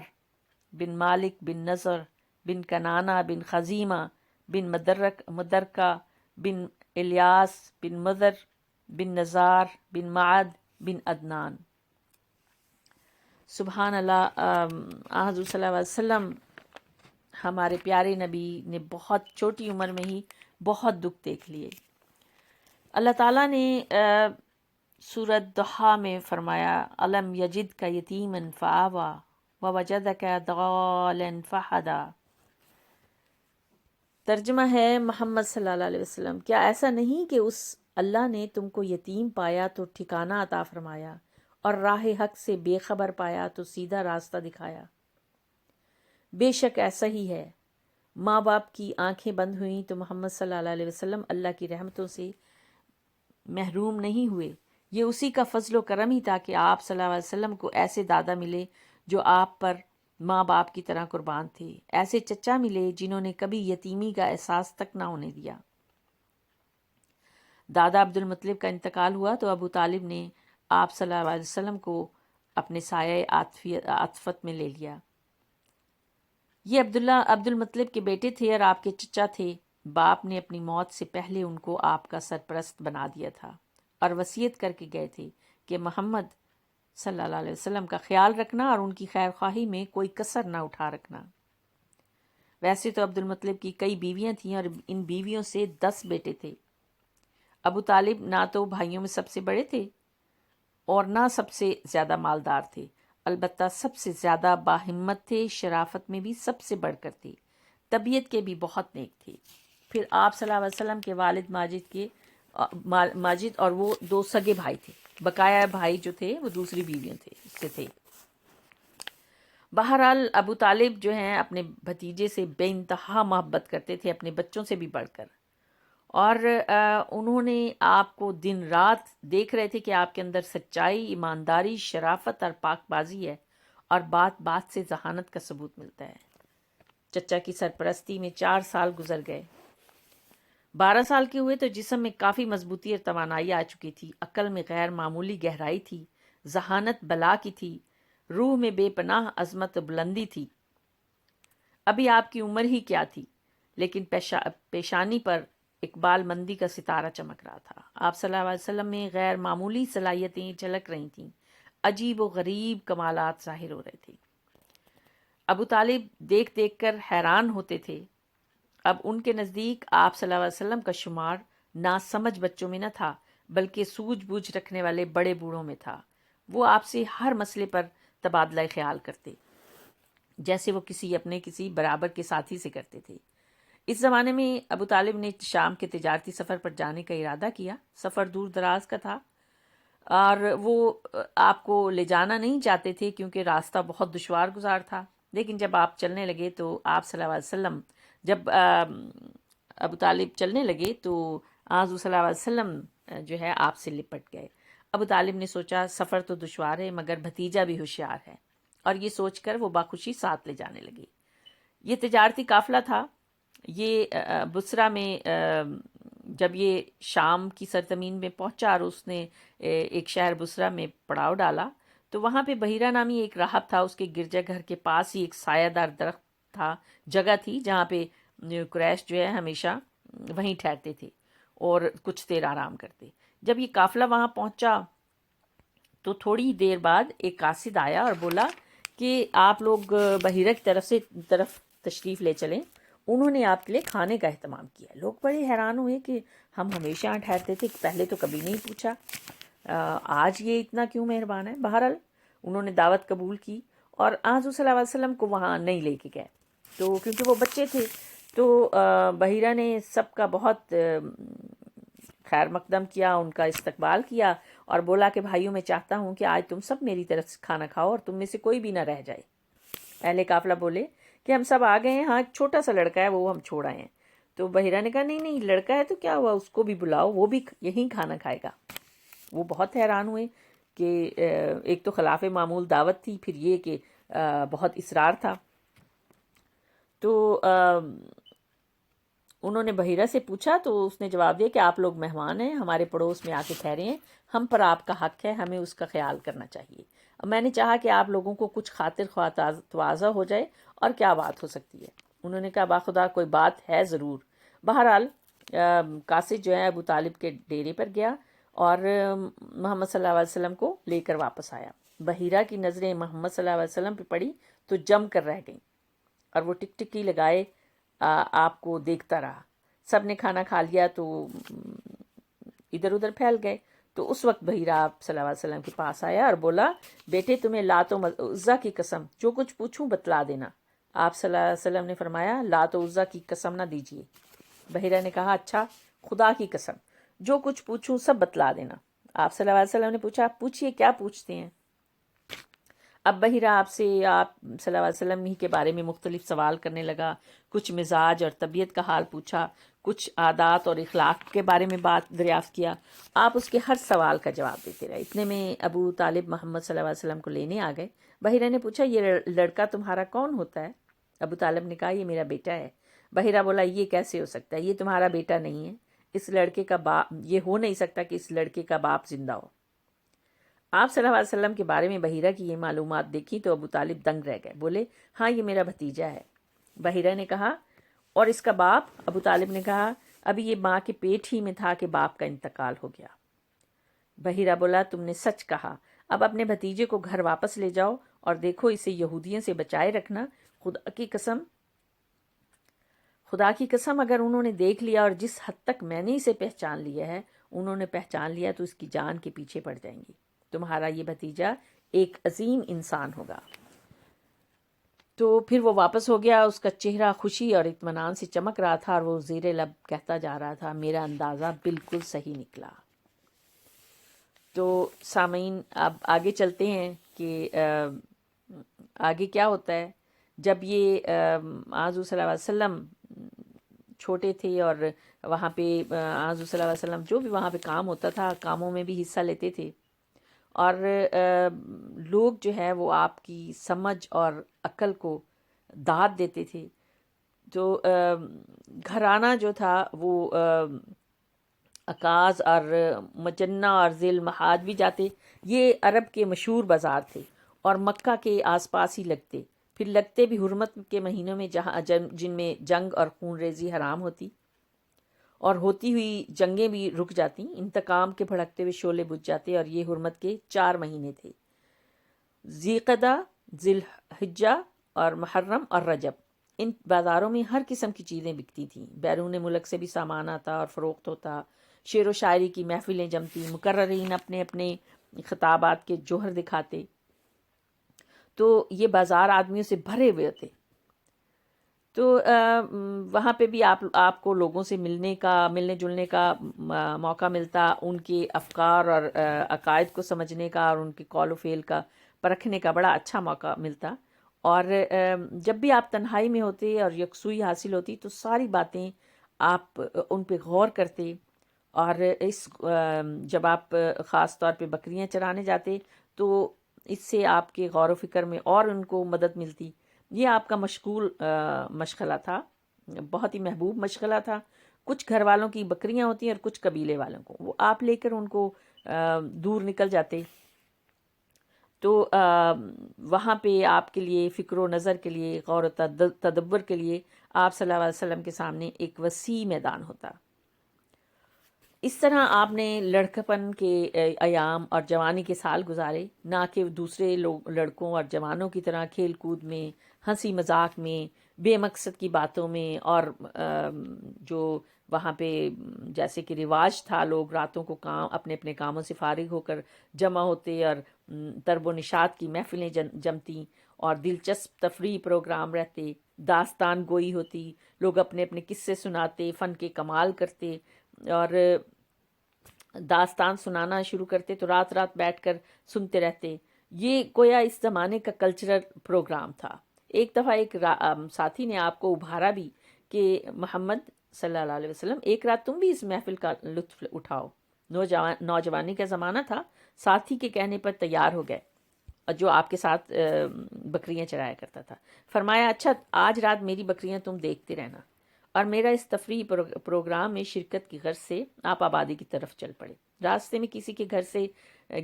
بن مالک بن نضر بن کنانہ بن خزیمہ بن مدرکہ بن الیاس بن مدر بن نزار بن معد بن عدنان۔ سبحان اللہ۔ حضور صلی اللہ علیہ وسلم ہمارے پیارے نبی نے بہت چھوٹی عمر میں ہی بہت دکھ دیکھ لیے۔ اللہ تعالیٰ نے سورۃ ضحیٰ میں فرمایا الم یجدک یتیما فآویٰ ووجدک ضالا فہدیٰ۔ ترجمہ ہے محمد صلی اللہ علیہ وسلم، کیا ایسا نہیں کہ اس اللہ نے تم کو یتیم پایا تو ٹھکانہ عطا فرمایا، اور راہ حق سے بے خبر پایا تو سیدھا راستہ دکھایا؟ بے شک ایسا ہی ہے۔ ماں باپ کی آنکھیں بند ہوئیں تو محمد صلی اللہ علیہ وسلم اللہ کی رحمتوں سے محروم نہیں ہوئے۔ یہ اسی کا فضل و کرم ہی تھا کہ آپ صلی اللہ علیہ وسلم کو ایسے دادا ملے جو آپ پر ماں باپ کی طرح قربان تھے، ایسے چچا ملے جنہوں نے کبھی یتیمی کا احساس تک نہ ہونے دیا۔ دادا عبد المطلب کا انتقال ہوا تو ابو طالب نے آپ صلی اللہ علیہ وسلم کو اپنے سایہ عاطفت میں لے لیا۔ یہ عبد المطلب کے بیٹے تھے اور آپ کے چچا تھے۔ باپ نے اپنی موت سے پہلے ان کو آپ کا سرپرست بنا دیا تھا اور وصیت کر کے گئے تھے کہ محمد صلی اللہ علیہ وسلم کا خیال رکھنا اور ان کی خیر خواہی میں کوئی کسر نہ اٹھا رکھنا۔ ویسے تو عبد المطلب کی کئی بیویاں تھیں اور ان بیویوں سے 10 بیٹے تھے۔ ابو طالب نہ تو بھائیوں میں سب سے بڑے تھے اور نہ سب سے زیادہ مالدار تھے، البتہ سب سے زیادہ باہمت تھے، شرافت میں بھی سب سے بڑھ کر تھے، طبیعت کے بھی بہت نیک تھے۔ پھر آپ صلی اللہ علیہ وسلم کے والد ماجد اور وہ 2 سگے بھائی تھے، بقایا بھائی جو تھے وہ دوسری بیویوں سے تھے۔ بہرحال ابو طالب جو ہیں اپنے بھتیجے سے بے انتہا محبت کرتے تھے، اپنے بچوں سے بھی بڑھ کر، اور انہوں نے آپ کو دن رات دیکھ رہے تھے کہ آپ کے اندر سچائی، ایمانداری، شرافت اور پاک بازی ہے، اور بات بات سے ذہانت کا ثبوت ملتا ہے۔ چچا کی سرپرستی میں 4 سال گزر گئے۔ 12 سال کے ہوئے تو جسم میں کافی مضبوطی اور توانائی آ چکی تھی، عقل میں غیر معمولی گہرائی تھی، ذہانت بلا کی تھی، روح میں بے پناہ عظمت و بلندی تھی۔ ابھی آپ کی عمر ہی کیا تھی، لیکن پیشانی پر اقبال مندی کا ستارہ چمک رہا تھا۔ آپ صلی اللہ علیہ وسلم میں غیر معمولی صلاحیتیں جھلک رہی تھیں، عجیب و غریب کمالات ظاہر ہو رہے تھے۔ ابو طالب دیکھ دیکھ کر حیران ہوتے تھے۔ اب ان کے نزدیک آپ صلی اللہ علیہ وسلم کا شمار ناسمجھ بچوں میں نہ تھا، بلکہ سوجھ بوجھ رکھنے والے بڑے بوڑھوں میں تھا۔ وہ آپ سے ہر مسئلے پر تبادلہ خیال کرتے، جیسے وہ کسی برابر کے ساتھی سے کرتے تھے۔ اس زمانے میں ابو طالب نے شام کے تجارتی سفر پر جانے کا ارادہ کیا۔ سفر دور دراز کا تھا اور وہ آپ کو لے جانا نہیں چاہتے تھے کیونکہ راستہ بہت دشوار گزار تھا، لیکن جب آپ چلنے لگے تو آپ صلی اللہ علیہ وسلم جب ابو طالب چلنے لگے تو حضور صلی اللہ علیہ وسلم جو ہے آپ سے لپٹ گئے۔ ابو طالب نے سوچا سفر تو دشوار ہے مگر بھتیجا بھی ہوشیار ہے، اور یہ سوچ کر وہ باخوشی ساتھ لے جانے لگے۔ یہ تجارتی قافلہ تھا۔ یہ بصرہ میں جب یہ شام کی سرزمین میں پہنچا اور اس نے ایک شہر بصرہ میں پڑاؤ ڈالا تو وہاں پہ بحیرہ نامی ایک راہب تھا، اس کے گرجا گھر کے پاس ہی ایک سایہ دار درخت تھا، جگہ تھی جہاں پہ قریش جو ہے ہمیشہ وہیں ٹھہرتے تھے اور کچھ دیر آرام کرتے۔ جب یہ قافلہ وہاں پہنچا تو تھوڑی دیر بعد ایک قاصد آیا اور بولا کہ آپ لوگ بحیرہ کی طرف تشریف لے چلیں، انہوں نے آپ کے لیے کھانے کا اہتمام کیا۔ لوگ بڑے حیران ہوئے کہ ہم ہمیشہ یہاں ٹھہرتے تھے، پہلے تو کبھی نہیں پوچھا، آج یہ اتنا کیوں مہربان ہے۔ بہرحال انہوں نے دعوت قبول کی اور حضور صلی اللہ علیہ وسلم کو وہاں نہیں لے کے گئے، تو کیونکہ وہ بچے تھے تو بحیرہ نے سب کا بہت خیر مقدم کیا، ان کا استقبال کیا اور بولا کہ بھائیوں میں چاہتا ہوں کہ آج تم سب میری طرف سے کھانا کھاؤ اور تم میں سے کوئی بھی نہ رہ جائے۔ اہل قافلہ بولے کہ ہم سب آ گئے ہیں، ہاں ایک چھوٹا سا لڑکا ہے وہ ہم چھوڑ آئے ہیں۔ تو بحیرہ نے کہا نہیں نہیں، لڑکا ہے تو کیا ہوا، اس کو بھی بلاؤ، وہ بھی یہیں کھانا کھائے گا۔ وہ بہت حیران ہوئے کہ ایک تو خلاف معمول دعوت تھی، پھر یہ کہ بہت اصرار تھا۔ تو انہوں نے بحیرہ سے پوچھا تو اس نے جواب دیا کہ آپ لوگ مہمان ہیں، ہمارے پڑوس میں آ کے ٹھہرے ہیں، ہم پر آپ کا حق ہے، ہمیں اس کا خیال کرنا چاہیے۔ اب میں نے چاہا کہ آپ لوگوں کو کچھ خاطر خواہ تواضع ہو جائے، اور کیا بات ہو سکتی ہے؟ انہوں نے کہا باخدا کوئی بات ہے ضرور۔ بہرحال قاصد جو ہے ابو طالب کے ڈیرے پر گیا اور محمد صلی اللہ علیہ وسلم کو لے کر واپس آیا۔ بحیرہ کی نظریں محمد صلی اللہ علیہ وسلم پہ پڑی تو جم کر رہ گئیں، اور وہ ٹک ٹکی لگائے آپ کو دیکھتا رہا۔ سب نے کھانا کھا لیا تو ادھر ادھر پھیل گئے۔ تو اس وقت بحیرہ آپ صلی اللہ علیہ وسلم کے پاس آیا اور بولا بیٹے تمہیں لات و عزا کی قسم جو کچھ پوچھوں بتلا دینا۔ آپ صلی اللہ علیہ وسلم نے فرمایا لات و عزا کی قسم نہ دیجیے۔ بحیرہ نے کہا اچھا خدا کی قسم جو کچھ پوچھوں سب بتلا دینا۔ آپ صلی اللہ علیہ وسلم نے پوچھا پوچھئے کیا پوچھتے ہیں؟ اب بحیرہ آپ سے آپ صلی اللہ علیہ وسلم ہی کے بارے میں مختلف سوال کرنے لگا، کچھ مزاج اور طبیعت کا حال پوچھا، کچھ عادات اور اخلاق کے بارے میں بات دریافت کیا۔ آپ اس کے ہر سوال کا جواب دیتے رہے۔ اتنے میں ابو طالب محمد صلی اللہ علیہ وسلم کو لینے آ گئے۔ بحیرہ نے پوچھا یہ لڑکا تمہارا کون ہوتا ہے؟ ابو طالب نے کہا یہ میرا بیٹا ہے۔ بحیرہ بولا یہ کیسے ہو سکتا ہے، یہ تمہارا بیٹا نہیں ہے، اس لڑکے کا باپ، یہ ہو نہیں سکتا کہ اس لڑکے کا باپ زندہ ہو۔ آپ صلی اللہ علیہ وسلم کے بارے میں بحیرہ کی یہ معلومات دیکھی تو ابو طالب دنگ رہ گئے، بولے ہاں یہ میرا بھتیجا ہے۔ بحیرہ نے کہا اور اس کا باپ؟ ابو طالب نے کہا ابھی یہ ماں کے پیٹ ہی میں تھا کہ باپ کا انتقال ہو گیا۔ بحیرہ بولا تم نے سچ کہا، اب اپنے بھتیجے کو گھر واپس لے جاؤ اور دیکھو اسے یہودیوں سے بچائے رکھنا۔ خدا کی قسم اگر انہوں نے دیکھ لیا اور جس حد تک میں نے اسے پہچان لیا ہے انہوں نے پہچان لیا تو اس کی جان کے پیچھے پڑ جائیں گی۔ تمہارا یہ بھتیجا ایک عظیم انسان ہوگا۔ تو پھر وہ واپس ہو گیا، اس کا چہرہ خوشی اور اطمینان سے چمک رہا تھا اور وہ زیر لب کہتا جا رہا تھا میرا اندازہ بالکل صحیح نکلا۔ تو سامعین اب آگے چلتے ہیں کہ آگے کیا ہوتا ہے۔ جب یہ حضور صلی اللہ علیہ وسلم چھوٹے تھے اور وہاں پہ حضور صلی اللہ علیہ وسلم جو بھی وہاں پہ کام ہوتا تھا کاموں میں بھی حصہ لیتے تھے، اور لوگ جو ہے وہ آپ کی سمجھ اور عقل کو داد دیتے تھے۔ تو گھرانہ جو تھا وہ عکاظ اور مجنہ اور ذی المحاج بھی جاتے، یہ عرب کے مشہور بازار تھے اور مکہ کے آس پاس ہی لگتے، پھر لگتے بھی حرمت کے مہینوں میں جن میں جنگ اور خون ریزی حرام ہوتی، اور ہوتی ہوئی جنگیں بھی رک جاتی، انتقام کے بھڑکتے ہوئے شعلے بجھ جاتے، اور یہ حرمت کے 4 مہینے تھے، ذی قعدہ، ذی الحجہ اور محرم اور رجب۔ ان بازاروں میں ہر قسم کی چیزیں بکتی تھیں، بیرون ملک سے بھی سامان آتا اور فروخت ہوتا، شعر و شاعری کی محفلیں جمتی، مقررین اپنے اپنے خطابات کے جوہر دکھاتے، تو یہ بازار آدمیوں سے بھرے ہوئے تھے۔ تو وہاں پہ بھی آپ کو لوگوں سے ملنے جلنے کا موقع ملتا، ان کے افکار اور عقائد کو سمجھنے کا اور ان کے قول و فعل کا پرکھنے کا بڑا اچھا موقع ملتا۔ اور جب بھی آپ تنہائی میں ہوتے اور یکسوئی حاصل ہوتی تو ساری باتیں آپ ان پہ غور کرتے، اور جب آپ خاص طور پہ بکریاں چرانے جاتے تو اس سے آپ کے غور و فکر میں اور ان کو مدد ملتی۔ یہ آپ کا مشغول مشغلہ تھا، بہت ہی محبوب مشغلہ تھا۔ کچھ گھر والوں کی بکریاں ہوتی ہیں اور کچھ قبیلے والوں کو، وہ آپ لے کر ان کو دور نکل جاتے، تو وہاں پہ آپ کے لیے فکر و نظر کے لیے، غور و تدبر کے لیے آپ صلی اللہ علیہ وسلم کے سامنے ایک وسیع میدان ہوتا۔ اس طرح آپ نے لڑکپن کے ایام اور جوانی کے سال گزارے، نہ کہ دوسرے لڑکوں اور جوانوں کی طرح کھیل کود میں، ہنسی مذاق میں، بے مقصد کی باتوں میں، اور جو وہاں پہ جیسے کہ رواج تھا لوگ راتوں کو اپنے اپنے کاموں سے فارغ ہو کر جمع ہوتے اور طرب و نشاط کی محفلیں جمتی اور دلچسپ تفریحی پروگرام رہتے، داستان گوئی ہوتی، لوگ اپنے اپنے قصے سناتے، فن کے کمال کرتے، اور داستان سنانا شروع کرتے تو رات رات بیٹھ کر سنتے رہتے. یہ گویا اس زمانے کا کلچرل پروگرام تھا. ایک دفعہ ایک ساتھی نے آپ کو ابھارا بھی کہ محمد صلی اللہ علیہ وسلم ایک رات تم بھی اس محفل کا لطف اٹھاؤ. نوجوانی کا زمانہ تھا. ساتھی کے کہنے پر تیار ہو گئے جو آپ کے ساتھ بکریاں چرایا کرتا تھا. فرمایا اچھا آج رات میری بکریاں تم دیکھتے رہنا. اور میرا اس تفریحی پروگرام میں شرکت کی غرض سے آپ آبادی کی طرف چل پڑے. راستے میں کسی کے گھر سے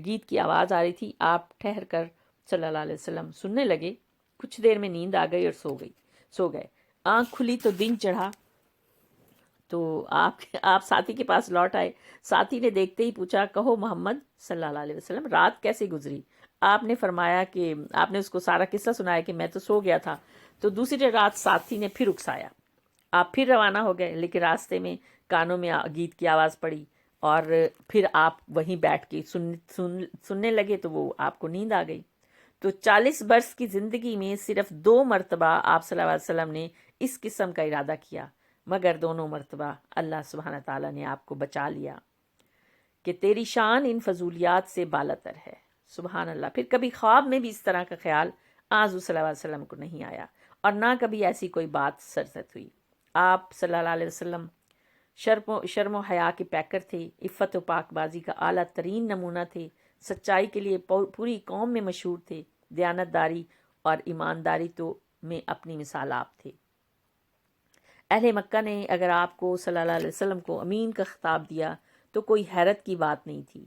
گیت کی آواز آ رہی تھی. آپ ٹھہر کر صلی اللہ علیہ وسلم سننے لگے. کچھ دیر میں نیند آ گئی اور سو گئے. آنکھ کھلی تو دن چڑھا تو آپ ساتھی کے پاس لوٹ آئے. ساتھی نے دیکھتے ہی پوچھا کہو محمد صلی اللہ علیہ وسلم رات کیسے گزری. آپ نے فرمایا کہ آپ نے اس کو سارا قصہ سنایا کہ میں تو سو گیا تھا. تو دوسری رات ساتھی نے پھر اکسایا. آپ پھر روانہ ہو گئے لیکن راستے میں کانوں میں گیت کی آواز پڑی اور پھر آپ وہیں بیٹھ کے سننے لگے تو وہ آپ کو نیند آ گئی. تو 40 برس کی زندگی میں صرف 2 مرتبہ آپ صلی اللہ علیہ وسلم نے اس قسم کا ارادہ کیا مگر دونوں مرتبہ اللہ سبحانہ تعالیٰ نے آپ کو بچا لیا کہ تیری شان ان فضولیات سے بالاتر ہے. سبحان اللہ. پھر کبھی خواب میں بھی اس طرح کا خیال حضور صلی اللہ علیہ وسلم کو نہیں آیا اور نہ کبھی ایسی کوئی بات سرزد ہوئی. آپ صلی اللہ علیہ وسلم شرم و حیا کے پیکر تھے. عفت و پاک بازی کا اعلیٰ ترین نمونہ تھے. سچائی کے لیے پوری قوم میں مشہور تھے. دیانت داری اور ایمانداری تو میں اپنی مثال آپ تھے. اہل مکہ نے اگر آپ کو صلی اللہ علیہ وسلم کو امین کا خطاب دیا تو کوئی حیرت کی بات نہیں تھی.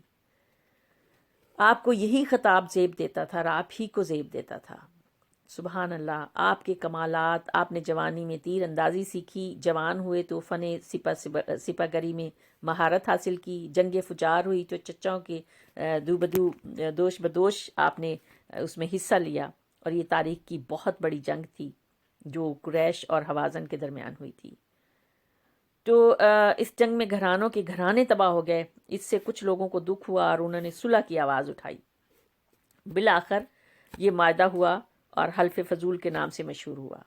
آپ کو یہی خطاب زیب دیتا تھا اور آپ ہی کو زیب دیتا تھا. سبحان اللہ. آپ کے کمالات. آپ نے جوانی میں تیر اندازی سیکھی. جوان ہوئے تو فن سپہ گری میں مہارت حاصل کی. جنگ فجار ہوئی تو چچاؤں کے دو بدو دوش بدوش آپ نے اس میں حصہ لیا اور یہ تاریخ کی بہت بڑی جنگ تھی جو قریش اور حوازن کے درمیان ہوئی تھی. تو اس جنگ میں گھرانوں کے گھرانے تباہ ہو گئے. اس سے کچھ لوگوں کو دکھ ہوا اور انہوں نے صلح کی آواز اٹھائی. بالآخر یہ معاہدہ ہوا اور حلف فضول کے نام سے مشہور ہوا.